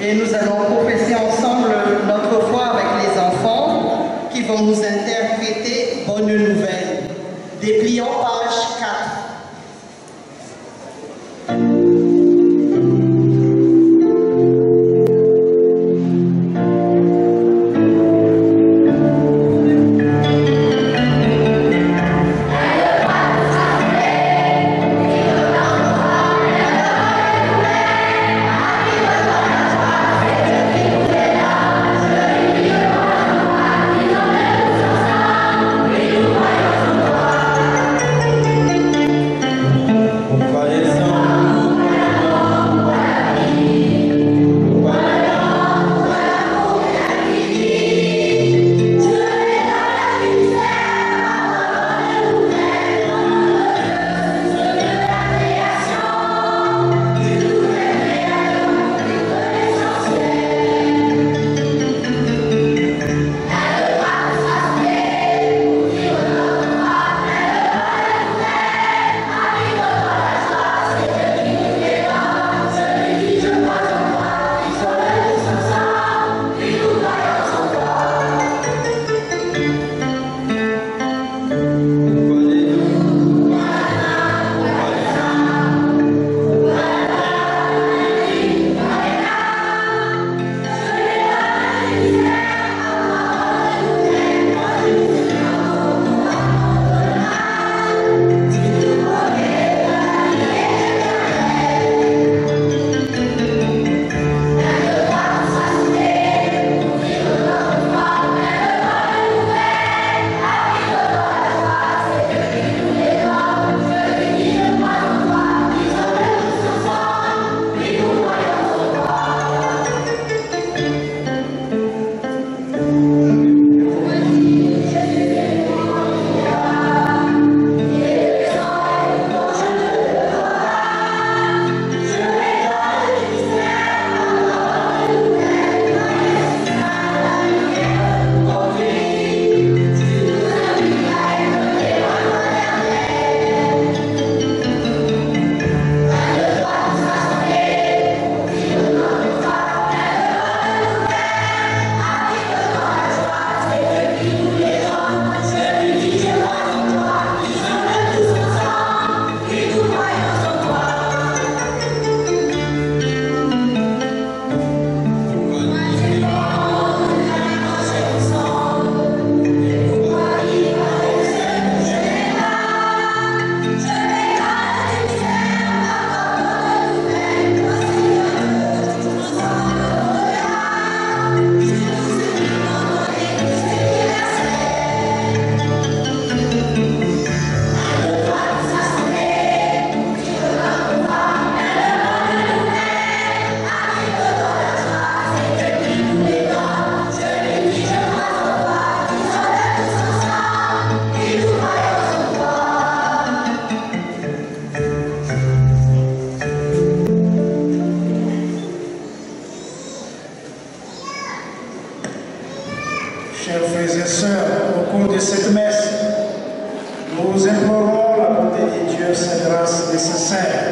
Et nous allons professer ensemble notre foi avec les enfants qui vont nous interpréter Bonne Nouvelle. Déplions page 4. Elle Chers frères et sœurs, au cours de cette messe, nous implorons la bonté de Dieu, sa grâce nécessaire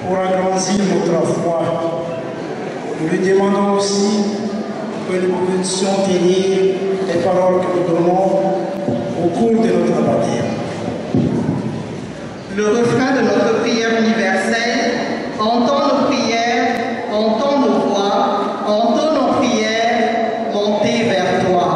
pour agrandir notre foi. Nous lui demandons aussi que nous puissions tenir les paroles que nous donnons au cours de notre baptême. Le refrain de notre prière universelle: entends nos prières, entends nos voix, entends nos prières, montez vers toi.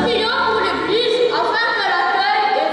Prions pour l'Église afin qu'elle accueille et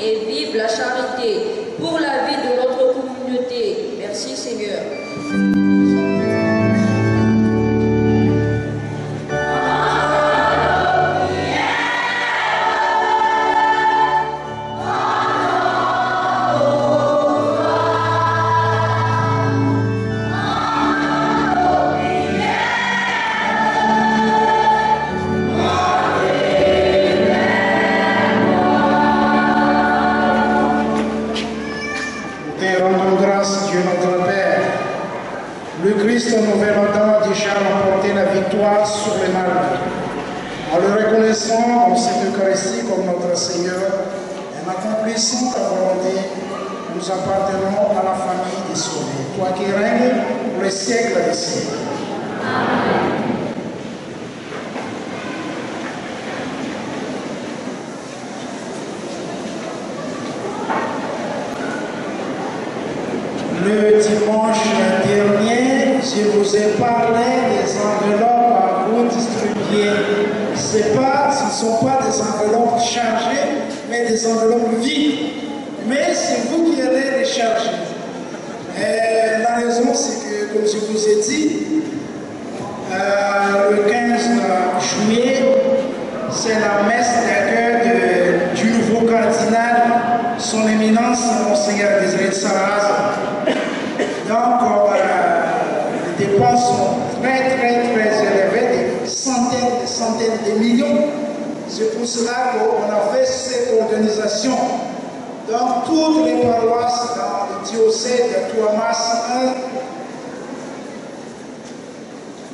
et vive la charité pour la vie de notre communauté. Merci Seigneur. En le reconnaissant dans cette Eucharistie comme notre Seigneur, et en accomplissant ta volonté, nous appartenons à la famille des sauvés. Toi qui règnes pour les siècles des siècles. Amen. Le dimanche dernier, je vous ai parlé des enveloppes à vous distribuer. Ce ne sont pas des enveloppes chargées, mais des enveloppes vides. Mais c'est vous qui allez les charger. Et la raison, c'est que, comme je vous ai dit, le 15 juillet, c'est la messe d'accueil du nouveau cardinal, son éminence, Monseigneur Désiré Sarraz. Donc, les dépenses sont très élevées, des centaines de millions. C'est pour cela qu'on a fait cette organisation. Donc, toutes les paroisses dans le diocèse de Touamas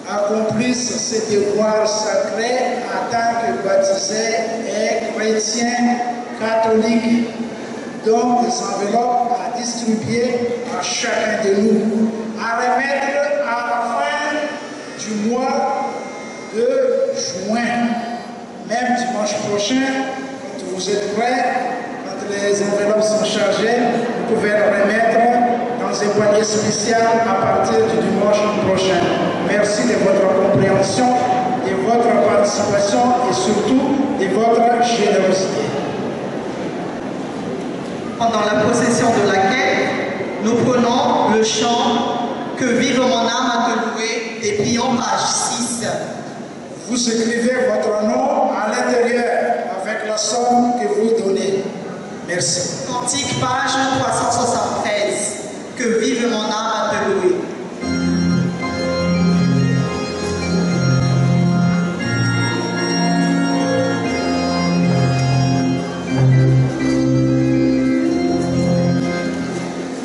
accomplissent ce devoir sacré en tant que baptisés et chrétiens catholiques. Donc, des enveloppes à distribuer à chacun de nous, à remettre à la fin du mois de juin. Même dimanche prochain, quand vous êtes prêts, quand les enveloppes sont chargées, vous pouvez les remettre dans un panier spécial à partir du dimanche prochain. Merci de votre compréhension, de votre participation et surtout de votre générosité. Pendant la procession de la quête, nous prenons le chant « Que vive mon âme à te louer » et prions page 6. Vous écrivez votre nom à l'intérieur avec la somme que vous donnez. Merci. Cantique page 373. « Que vive mon âme à te louer ».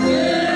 Yeah.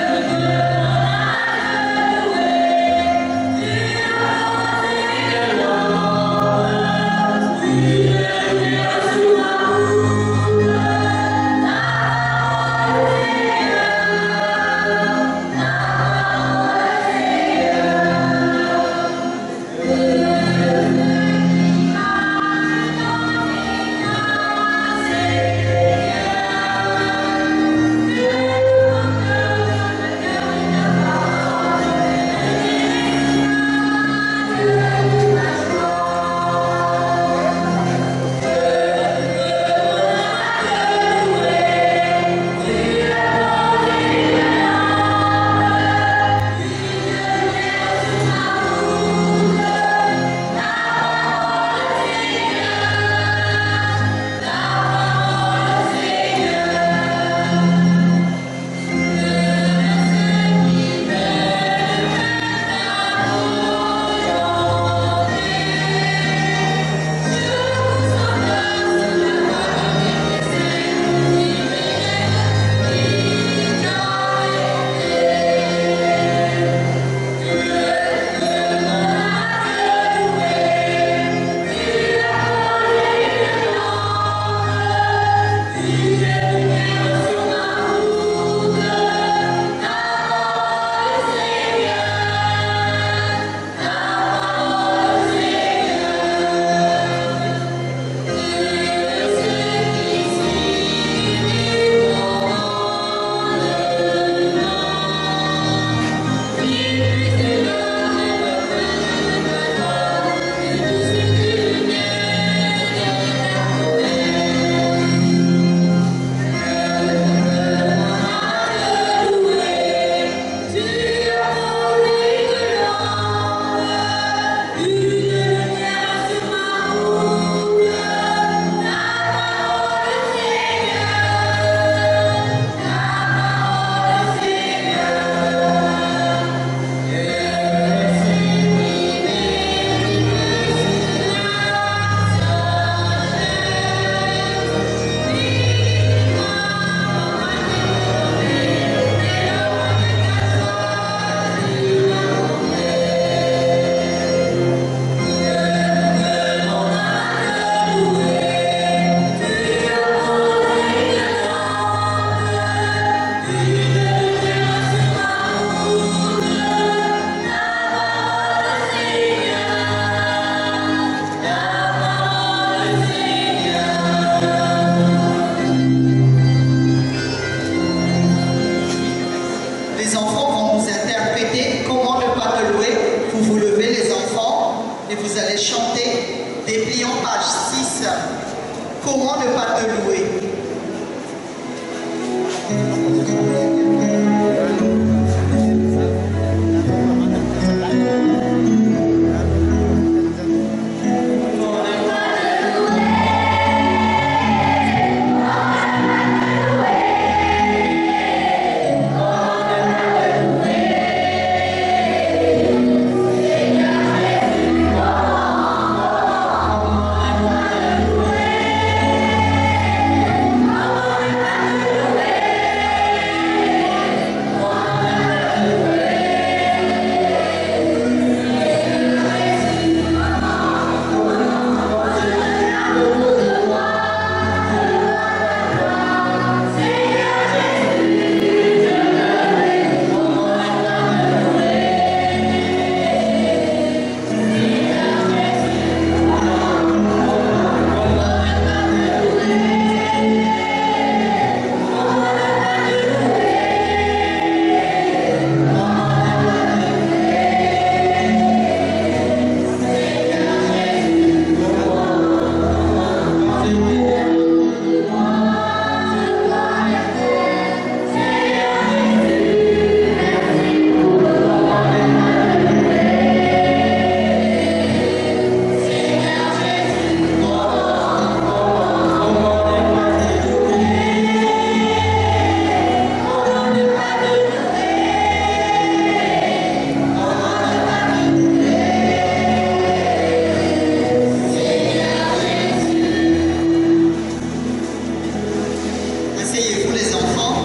Asseyez-vous les enfants.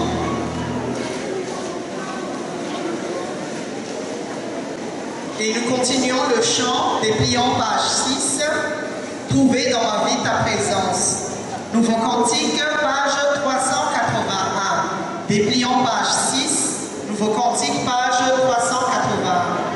Et nous continuons le chant dépliant page 6, trouvé dans ma vie ta présence. Nouveau cantique, page 381. Dépliant page 6, nouveau cantique, page 381.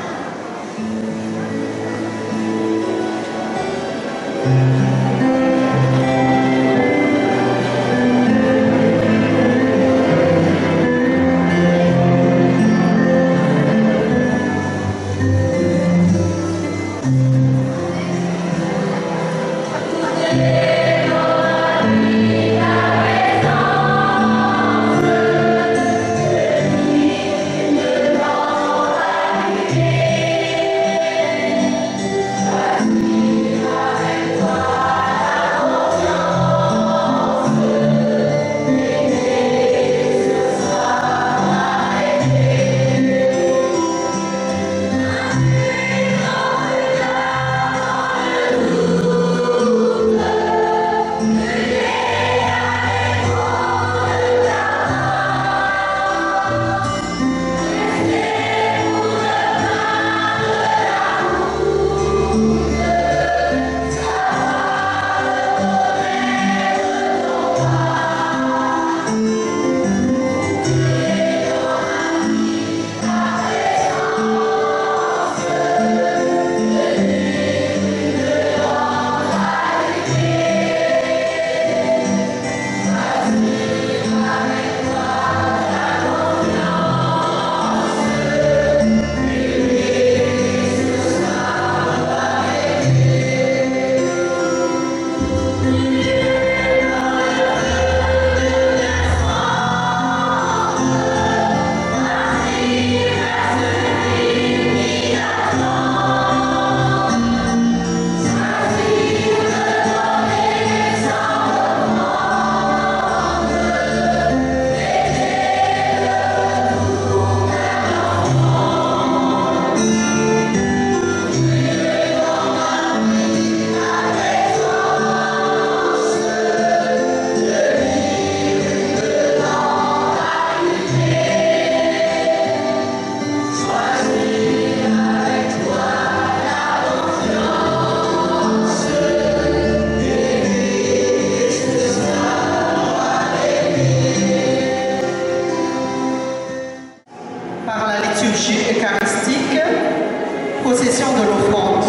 Procession de l'offrande.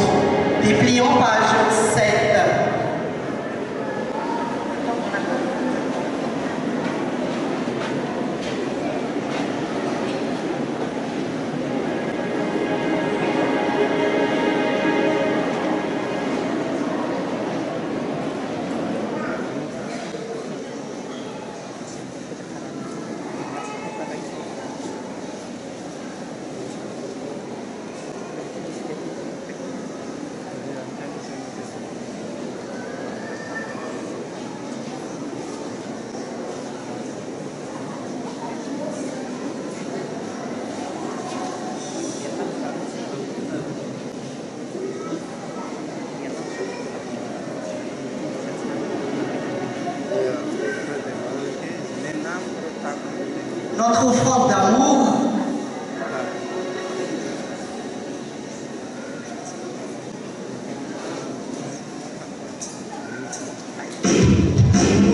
Dépliant page 7. Notre offrande d'amour Deus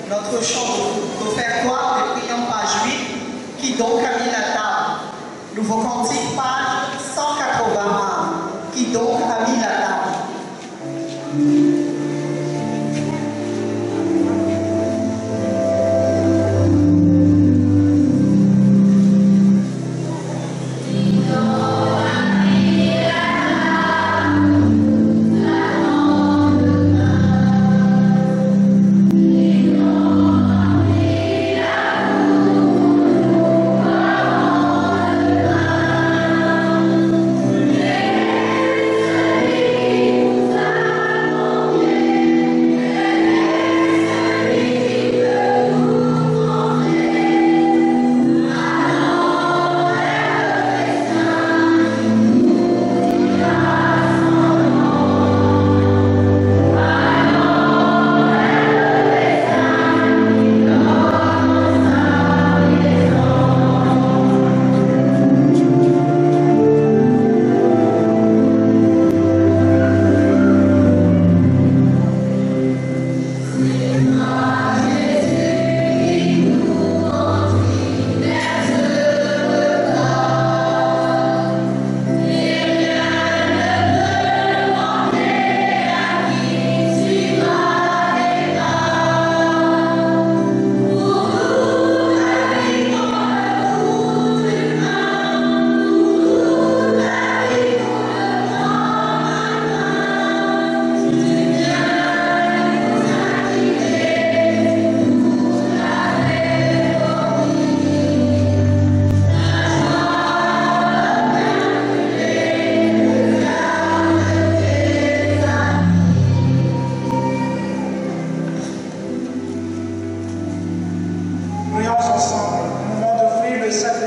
Notre chant d'offertoire de prions page 8, qui donc a mis la table. Nouveau cantique page 181, qui donc a mis la table. Sa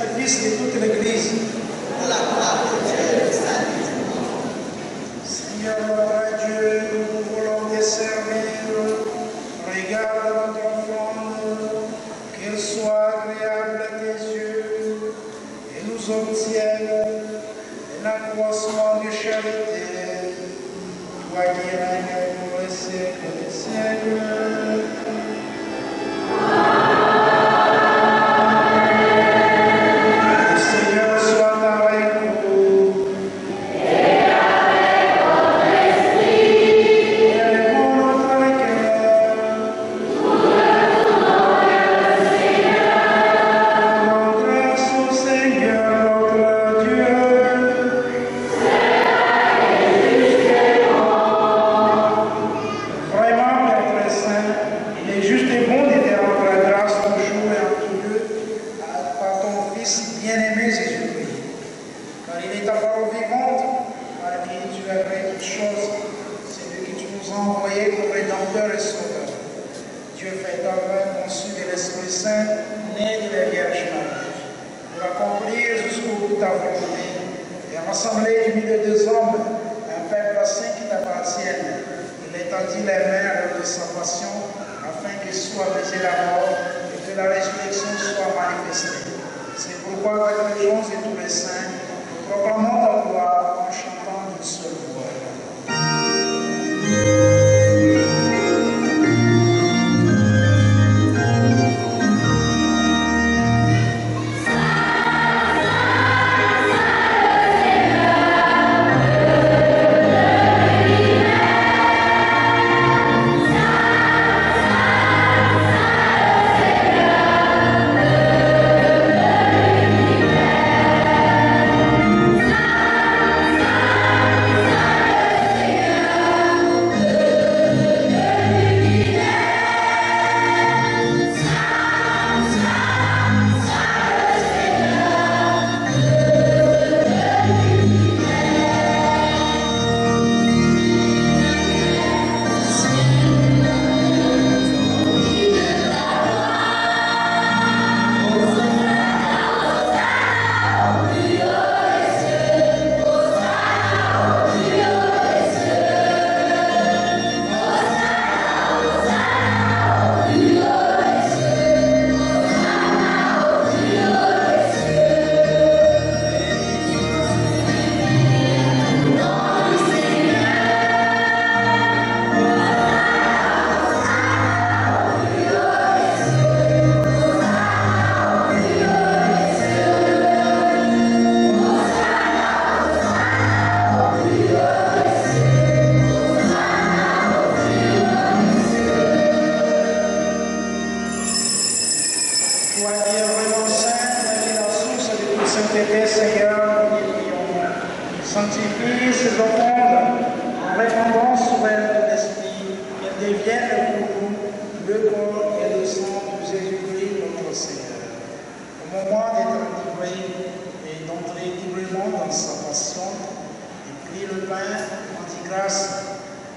grâce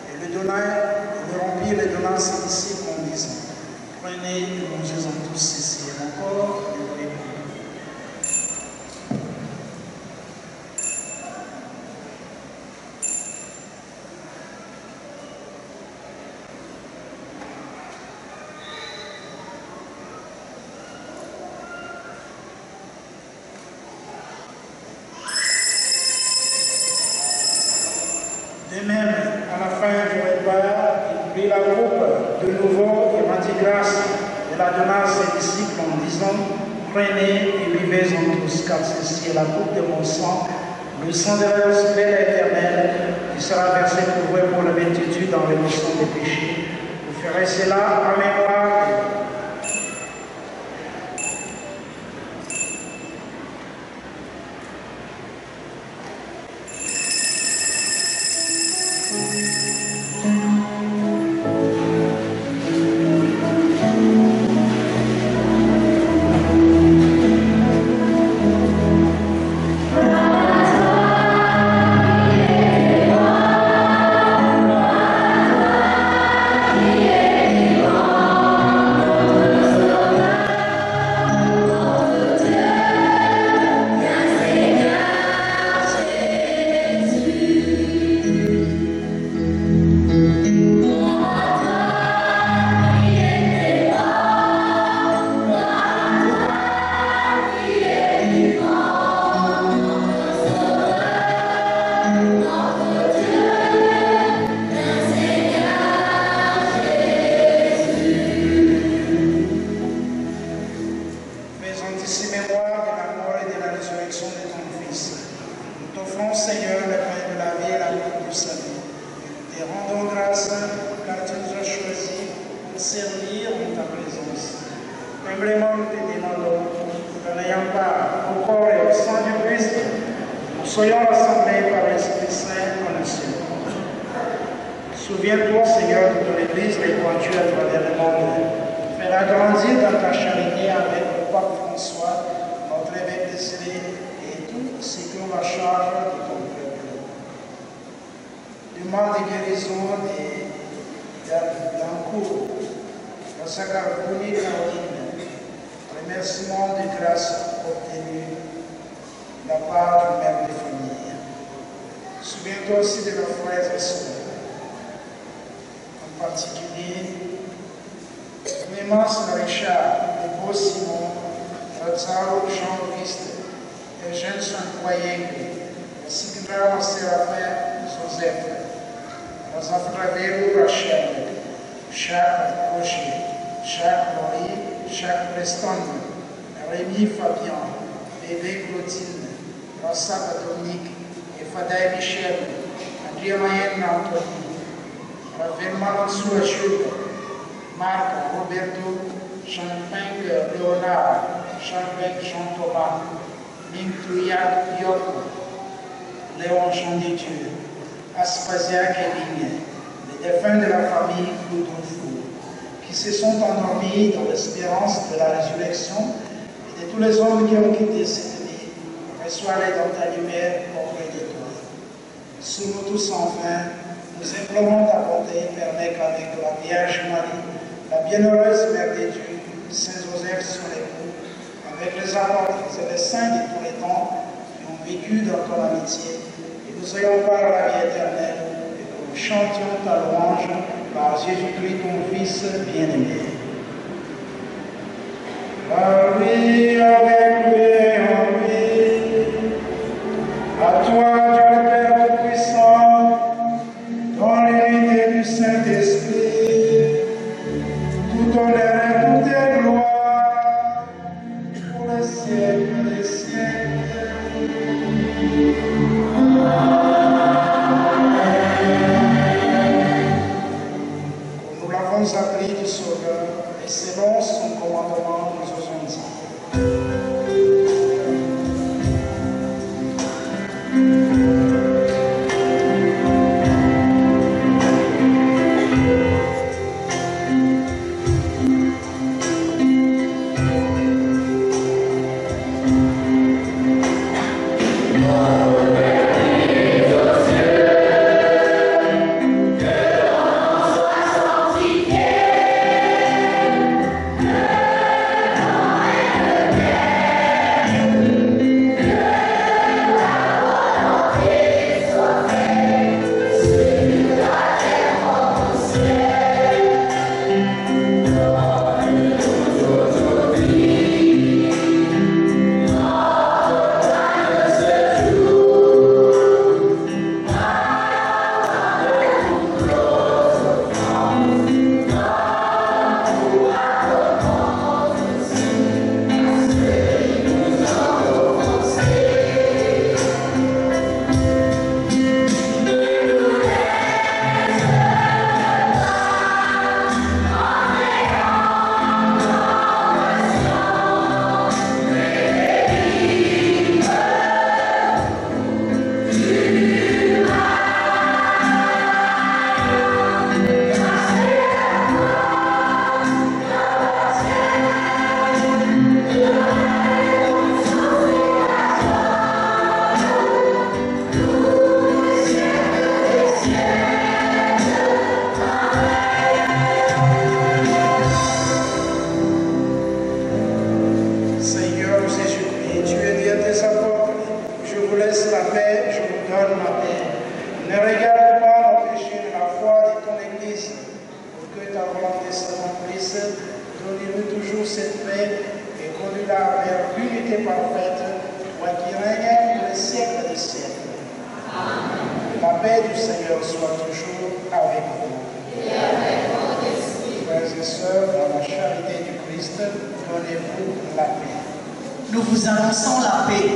et le remplir et donnant à ses disciples en disant, prenez et mangez-en tous ceci et encore, et buvez. De même, à la fin du repas, il prit la coupe de nouveau et rendit grâce et la donna à ses disciples en disant, prenez et buvez-en tous, car ceci est la coupe de mon sang, le sang de l'alliance éternelle, qui sera versé pour vous et pour la multitude dans l'émotion des péchés. Vous ferez cela en mémoire de moi. Soyons rassemblés par l'Esprit Saint en un seul. Souviens-toi, Seigneur, de ton Église répandue à travers le monde. Fais-la grandir dans ta charité avec le pape François, notre évêque de Syrie, et tout ce qu'on la charge de ton peuple. Demande de guérison d'Ancourt, de sa Carbonie Caroline, remerciement de grâce obtenue de la part du Mère de famille. Souviens-toi aussi de nos frères et sœurs, en particulier Clémence Richard, le beau Simon, Lazaro Jean-Auguste, Eugène Sankoyeng, ainsi que Grave Séraphin Joseph, Lazafraveiro Rachel, Jacques Roger, Jacques Laurie, Jacques Preston, Rémi Fabien, Bébé Claudine, Rassa Dominique et Fadaï Michel, Andrea Mayenne Anthony, Ravel Malansou Jules, Marc Roberto, Jean-Ping Léonard, Jean-Ping Jean-Thomas, Ming Touillac Yoko, Léon Jean de Dieu, Aspasia Kéligne, les défunts de la famille Cloudonfou, qui se sont endormis dans l'espérance de la résurrection, et de tous les hommes qui ont quitté cette vie, reçois-les dans ta lumière auprès de toi. Sous nous tous enfin, nous implorons ta bonté, Père avec la Vierge Marie, la bienheureuse Mère de Dieu, Saint Joseph son époux, avec les apôtres et les saints de tous les temps qui ont vécu dans ton amitié, et nous ayons part à la vie éternelle, et que nous chantions ta louange par Jésus-Christ, ton Fils bien-aimé. Par lui, avec lui et en lui, à toi, Dieu le Père Tout-Puissant, dans l'unité du Saint-Esprit, tout honneur et toute gloire, pour les siècles des siècles. Nous l'avons appris du Sauveur, et selon son commandement, nous osons dire. parfaite, toi qui règnes pour les siècles des siècles. Amen. La paix du Seigneur soit toujours avec vous. Et avec votre esprit. Frères et sœurs, dans la charité du Christ, donnez-vous la paix. Nous vous annonçons la paix.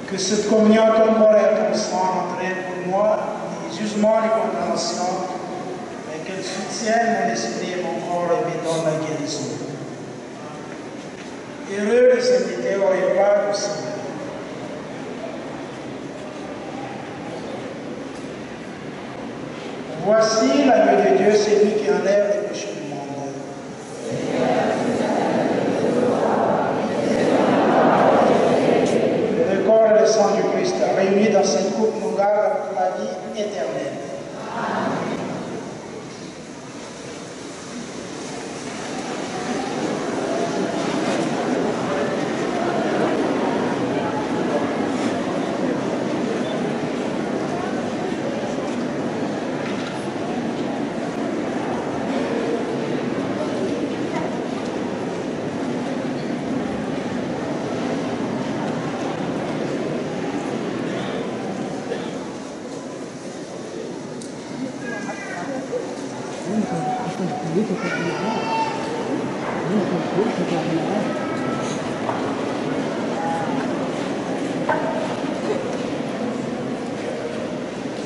Que cette communion temporaire ton sang entraîne pour moi les jugements et les compréhensions, et qu'elle soutienne mon esprit et mon corps et me donne la guérison. Heureux les invités au repas du Seigneur. Voici l'agneau de Dieu, c'est lui qui enlève les péchés du monde. Le corps et le sang du Christ réunis dans cette coupe nous gardent la vie éternelle.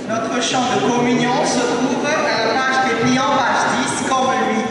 Notre chant de communion se trouve à la page des pliants, page 10, comme lui.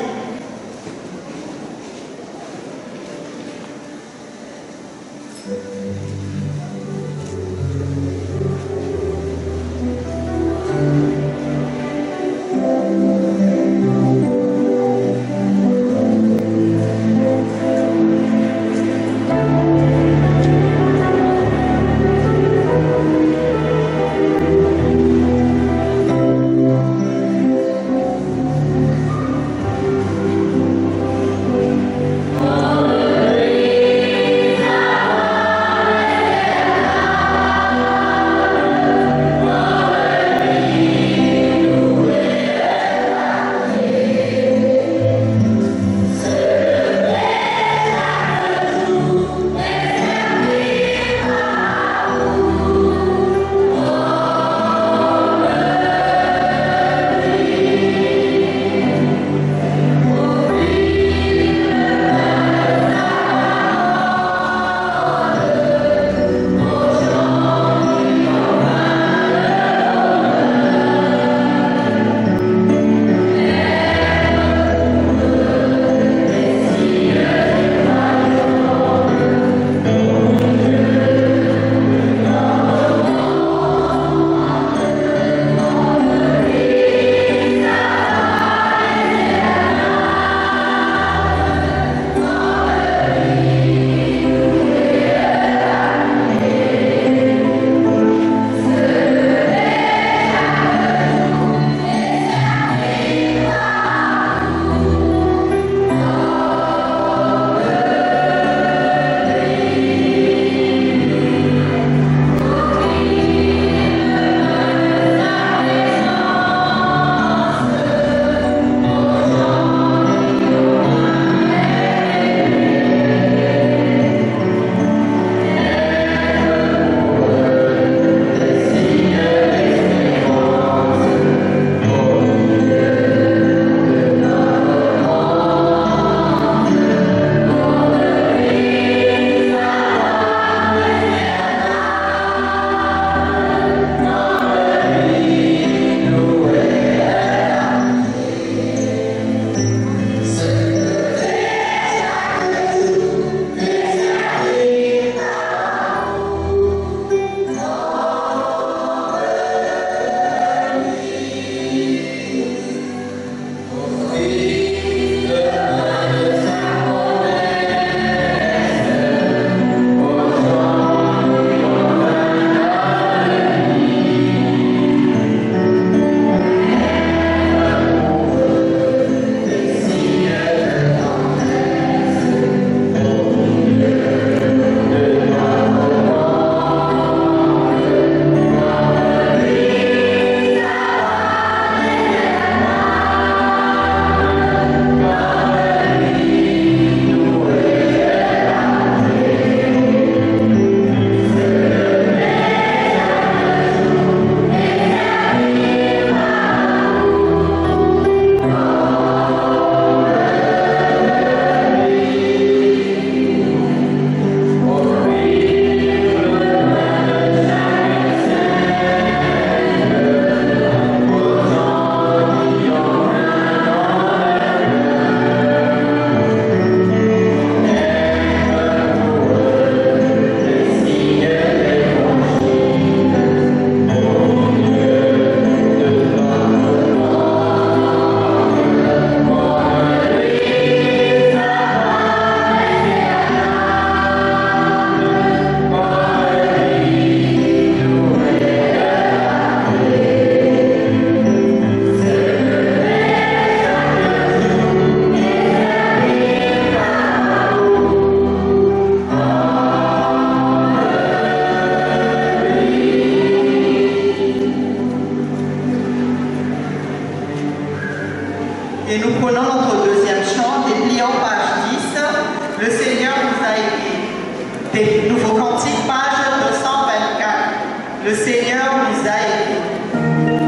Des Nouveaux Cantiques, page 224. Le Seigneur nous a aidés. Amen.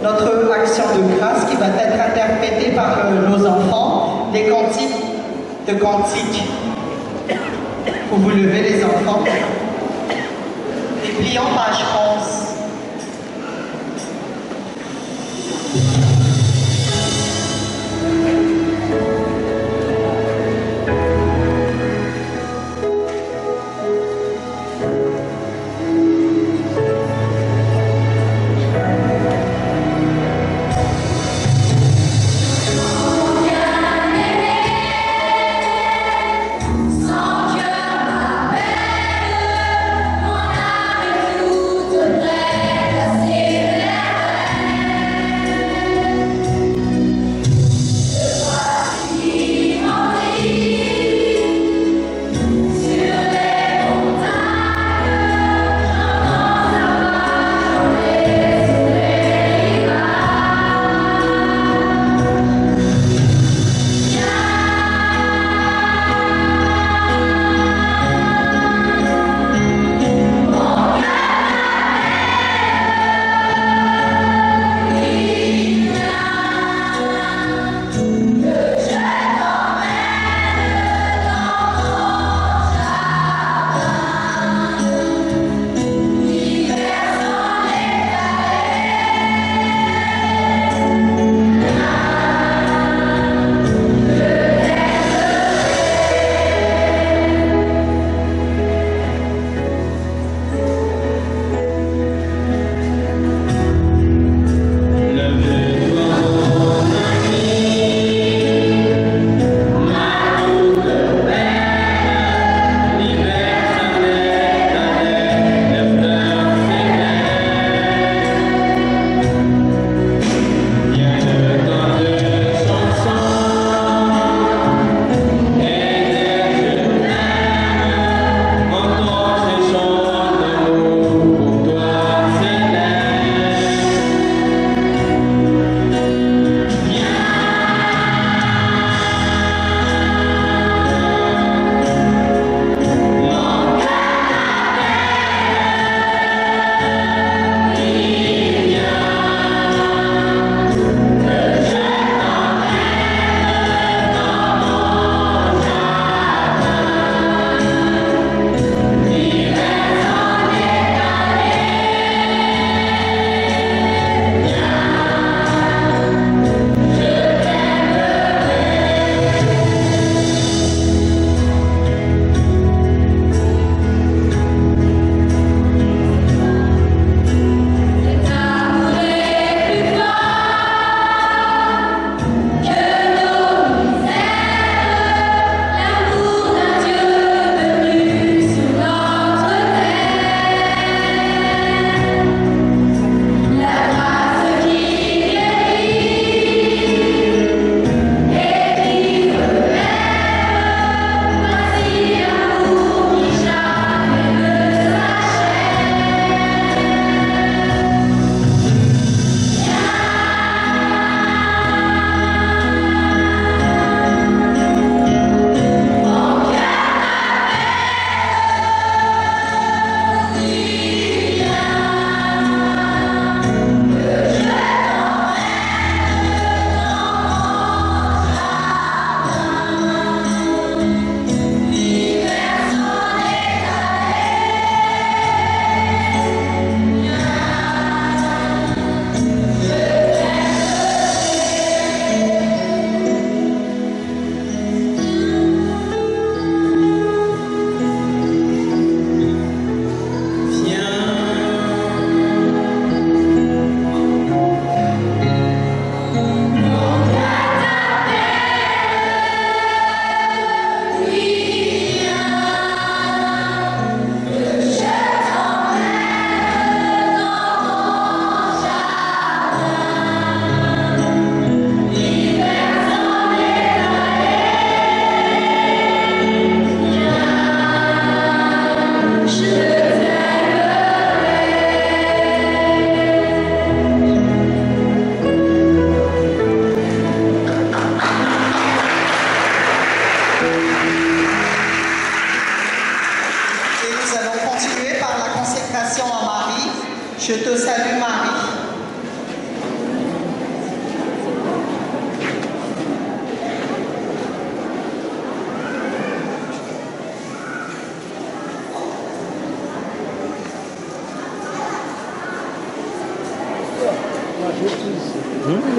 Notre action de grâce qui va être interprétée par nos enfants, des cantiques de cantiques. Vous vous levez les enfants. Dépliant page 11. Sans Dieu m'appelle, mon âme est toute prête.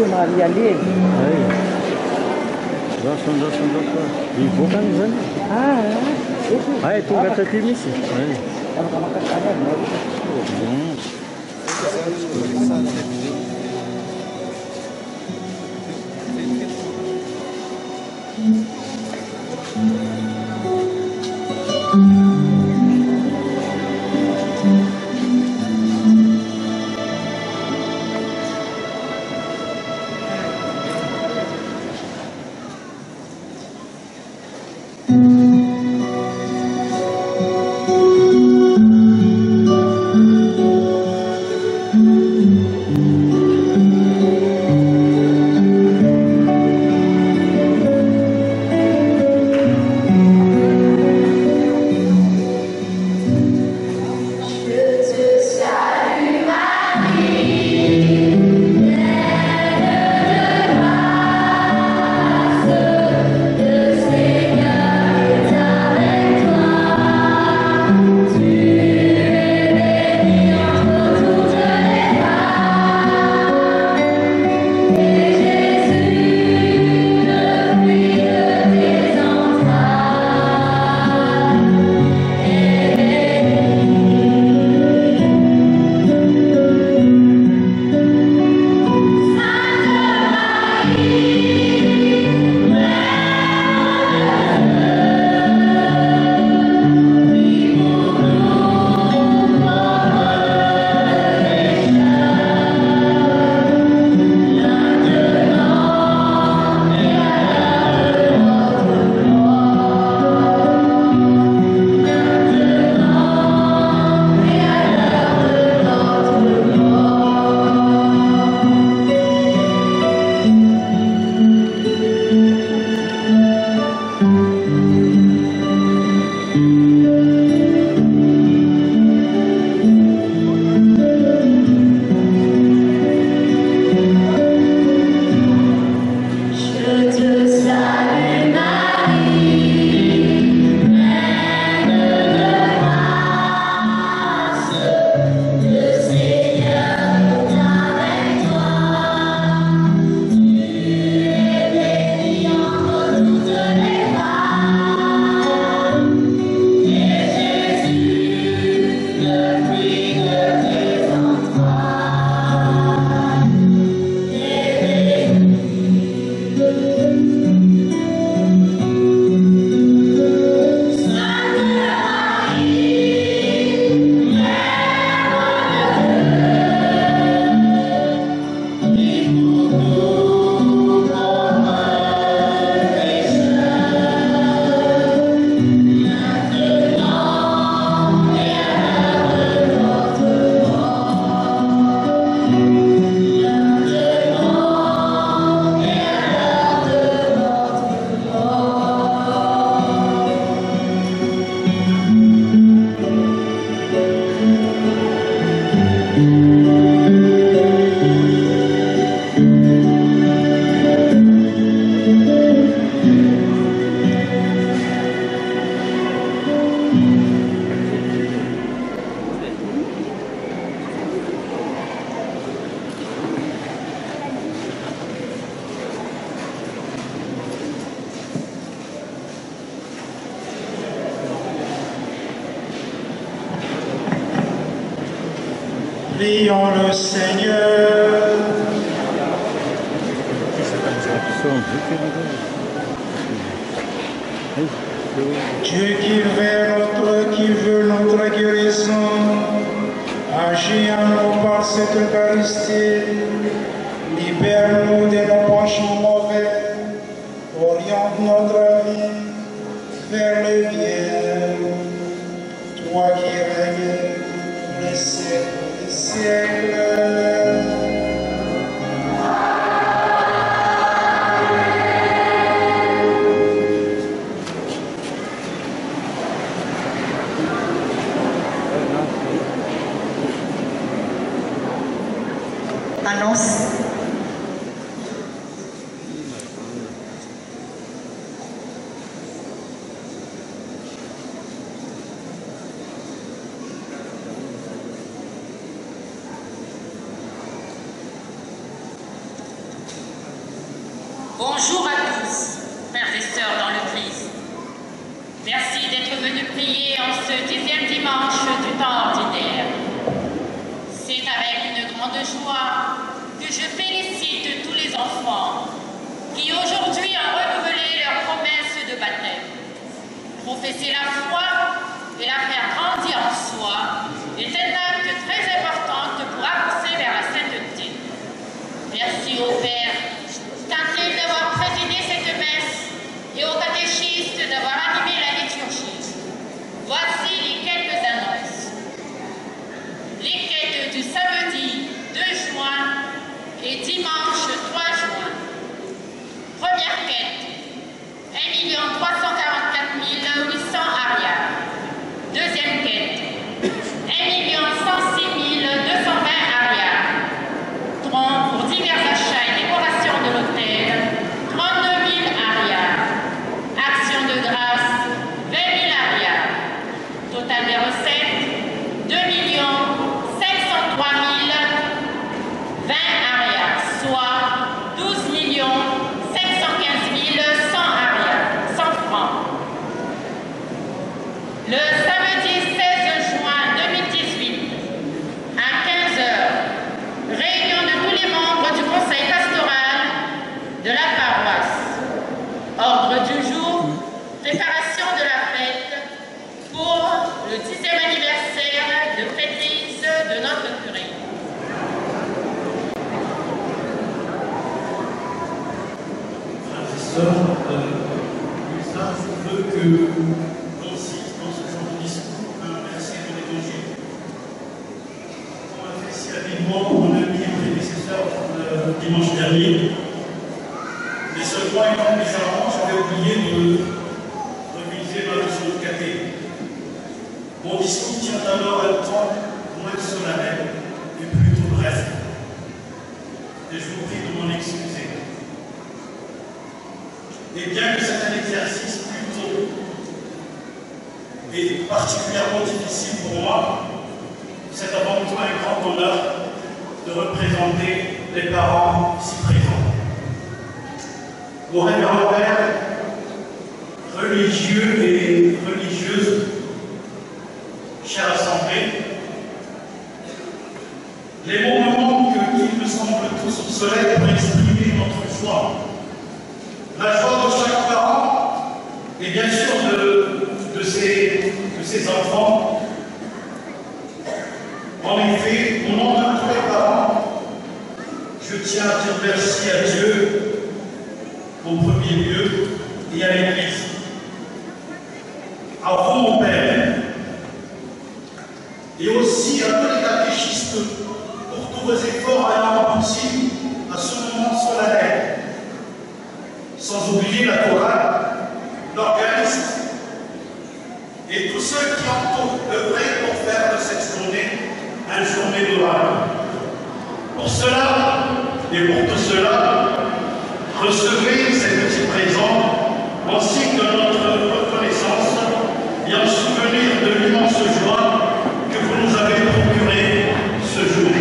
Maria ali. Ibu kan di sana. Itu kata tim sih. Prions le Seigneur. Dieu qui veut notre guérison, agis en nous par cette Eucharistie, libère-nous de nos penchants mauvais, oriente notre vie vers le bien, toi qui règnes les siècles des siècles. Annonce. Bonjour à tous, frères et sœurs dans le Christ. Merci d'être venus prier en ce 10e dimanche du temps ordinaire. C'est avec une grande joie que je félicite tous les enfants qui aujourd'hui ont renouvelé leur promesse de baptême. Professer la foi et la faire grandir en soi est un acte très important pour avancer vers la sainteté. Merci au Père Tanté d'avoir présidé cette messe et au catéchistes d'avoir animé la liturgie. Voici les quelques annonces. Les quêtes du samedi 2 juin et dimanche 3 juin. Première quête, 1 344 800 arias. Deuxième quête, 1 106 220 arias. Tronc pour divers achats et décorations de l'hôtel, 32 000 arias. Action de grâce, 20 000 arias. Total des recettes, 2 503 020 arias, soit 12 515 100 arias, 100 francs. Le samedi 16 juin 2018, à 15 h, réunion de tous les membres du conseil pastoral de la paroisse. Ordre du jour, préparation de la fête pour le 10e anniversaire de prêtrise de notre curé. Ça, je veux que l'on cite dans ce genre de discours un verset de l'Évangile. On a fait si habilement mon ami et prédécesseur le dimanche dernier. Mais seulement et non bizarrement, j'avais oublié de réviser ma leçon de caté. Mon discours tient alors un temps moins solennel et plutôt bref. Et je vous prie de m'en excuser. Et bien que c'est un exercice plutôt et particulièrement difficile pour moi, c'est avant tout un grand honneur de représenter les parents ici présents. Mon révérend père, religieux et religieuses, chère assemblée, les mots me manquent qu'il me semble tous obsolètes pour exprimer notre joie. La joie de chaque parent et bien sûr de ses enfants. En effet, au nom de tous les parents, je tiens à dire merci à Dieu au premier lieu et à l'Église. À vous, mon Père, et aussi à tous les catéchistes pour tous vos efforts ayant abouti à ce moment solennel. Sans oublier la chorale, l'organiste et tous ceux qui ont œuvré pour faire de cette journée une journée d'orale. Pour cela et pour tout cela, recevez ces petits présents ainsi que notre reconnaissance et en souvenir de l'immense joie que vous nous avez procurée ce jour.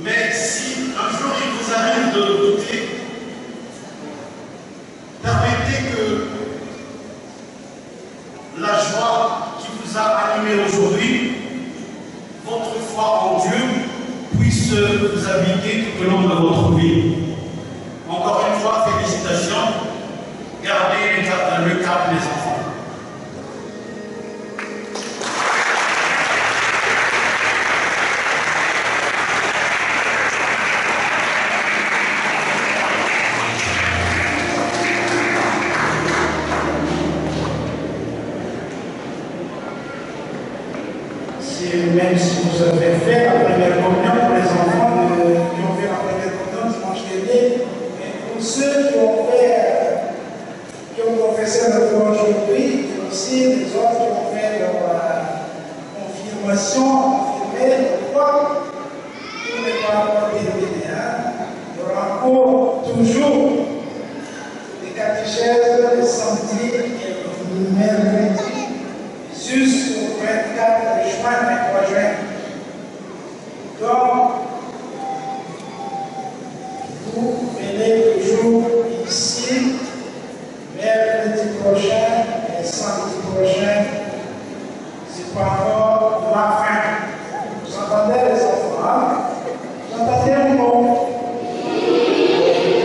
Mais si un jour il vous arrive de douter, permettez souhaiter que la joie qui vous a animé aujourd'hui, votre foi en Dieu, puisse vous habiter tout au long de votre vie. Encore une fois, félicitations. Gardez le cap des enfants. Même si vous avez fait la première communion pour les enfants qui ont fait la première communion dimanche dernier, mais pour ceux qui ont confessé leur foi aujourd'hui, et aussi les autres qui ont fait leur confirmation, confirmé leur foi, tout n'est pas encore terminé. Il y aura encore toujours des catéchèses, des samedis et des mercredis, jusqu'au 24 juin, 23 juin. Donc, vous venez toujours ici, mercredi prochain et samedi prochain. C'est pas encore la fin. Vous entendez les enfants? Vous entendez un mot?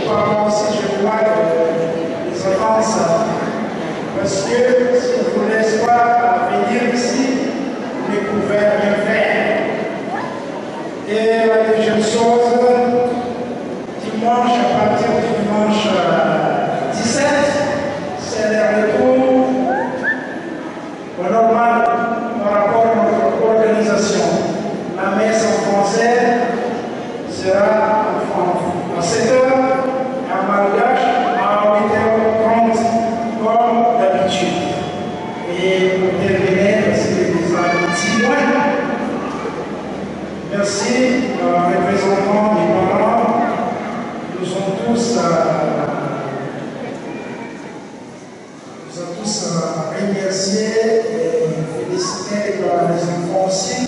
Pas moi aussi, je vois les enfants ça. Parce que si vous ne laissez pas venir ici, vous ne pouvez rien faire. Et la deuxième chose, dimanche, à partir du dimanche 17, c'est le retour au normal par rapport à notre organisation. La messe en français sera à 7h, en malgache à 8h30, comme d'habitude. Et pour terminer, c'est des petits points. Merci, représentants des parents. Nous sommes tous remerciés et féliciter les enfants aussi.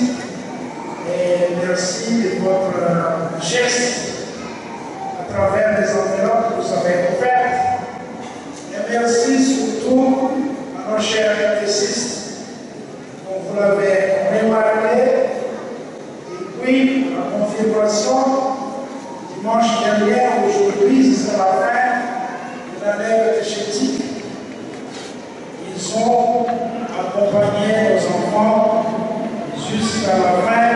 Et merci de votre geste à travers les enveloppes que vous avez offertes. Et merci surtout à nos chers catéchistes, comme vous l'avez remarqué. Oui, la confirmation, dimanche dernier, aujourd'hui, c'est la fin de l'année catéchétique. Ils ont accompagné nos enfants jusqu'à la fin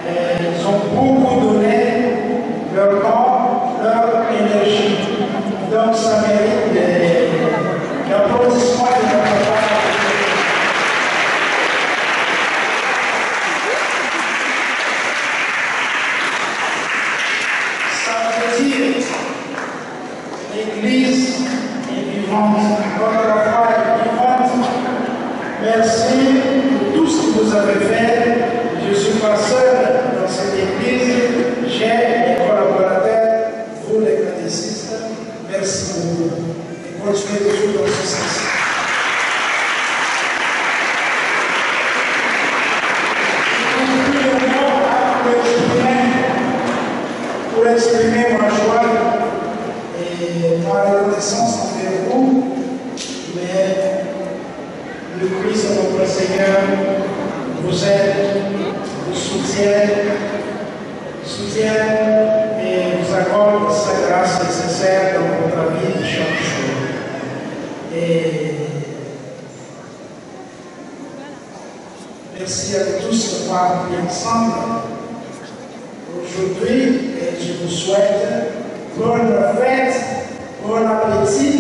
et ils ont beaucoup donné leur temps, leur énergie. Donc ça mérite des applaudissements de notre part. L'Église est vivante, votre foi est vivante. Merci pour tout ce que vous avez fait. Je ne suis pas seul dans cette Église, j'ai des collaborateurs, vous les catéchistes. Merci beaucoup. Et continuez toujours dans ce sens. Pour exprimer ma joie et ma reconnaissance envers vous, mais le Christ notre Seigneur vous aide, vous soutient et vous accorde sa grâce nécessaire dans votre vie de chaque jour. Et merci à tous d'avoir été ensemble aujourd'hui et je vous souhaite bonne fête, bon appétit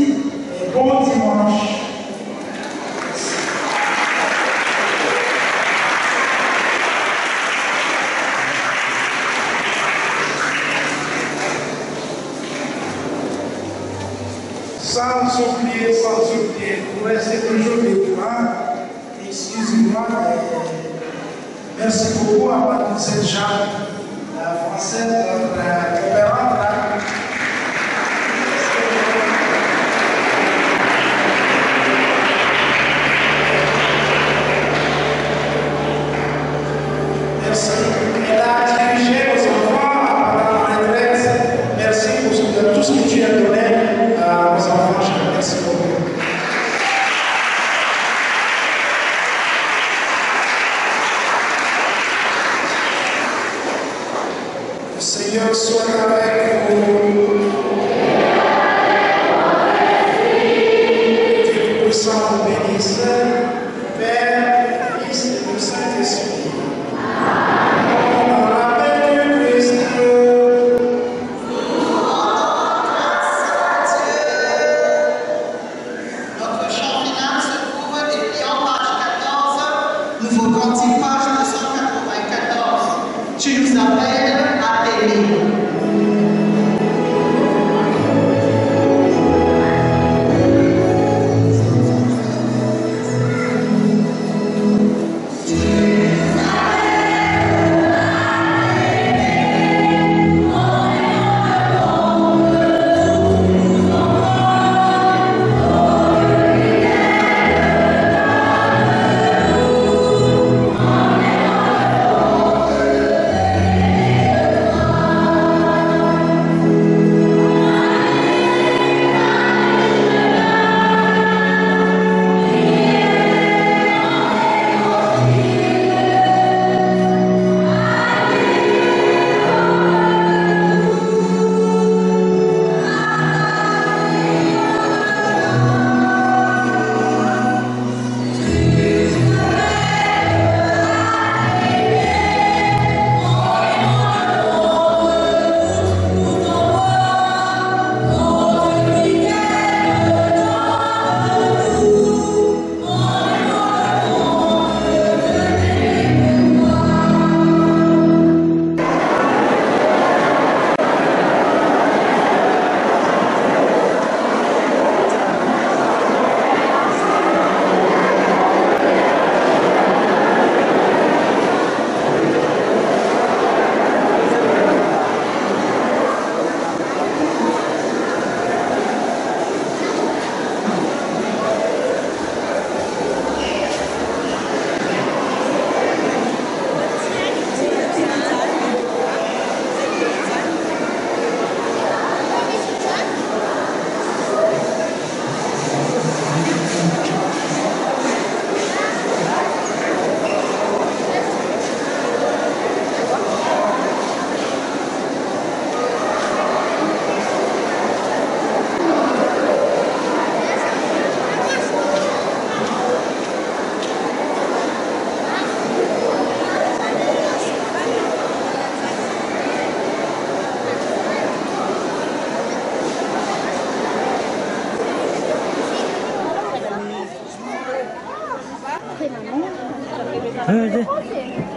et bon dimanche. Sans oublier, vous restez toujours debout. Excusez-moi, merci beaucoup à Mademoiselle Jeanne, la française, notre coopérante là. Merci. Elle a dirigé nos enfants à la retraite. Merci pour tout ce que tu as donné à nos enfants. Merci. Merci beaucoup. Le Seigneur soit avec vous. Dieu puissant vous bénisse, Père, Fils et le Saint-Esprit. Dans la paix de Christ. Notre chant final se trouve déplié en page 14, nouveau cantique page 294. Tu nous appelles à t'aimer.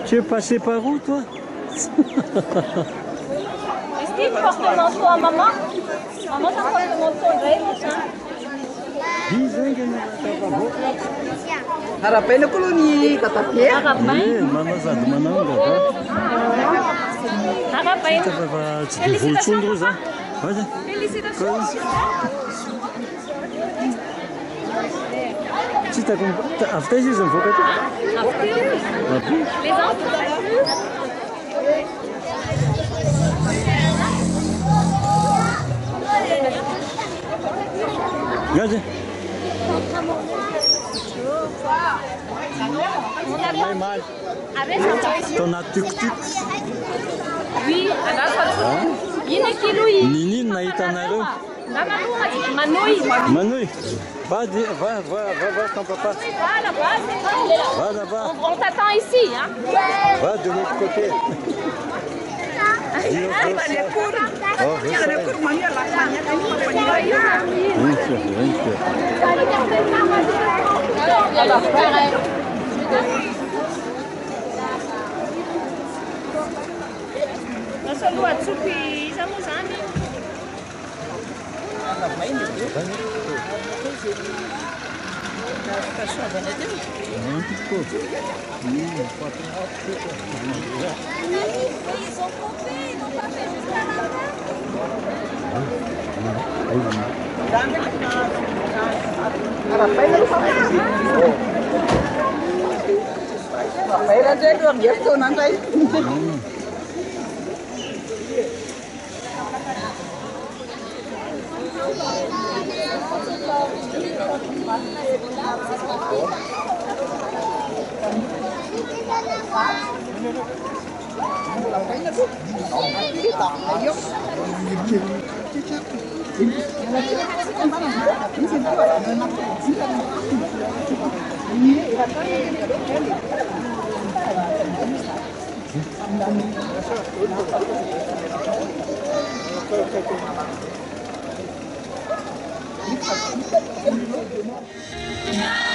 Tu es passé par où, toi? Est-ce qu'il porte le manteau à maman? Maman, ça porte le manteau de machin. Harapin na koloni, tatapnya. Harapin. Mama zadu mananga, ba? Harapin. Félicitations. Félicitations. Si t'as compris, après ils ont fait Les enfants. Regardez. T'en as tuk-tuk. Oui, Nini naïtanaro. Manouille. Va voir ton papa. Va là-bas. On t'attend ici, hein? Va de l'autre côté. Yeah.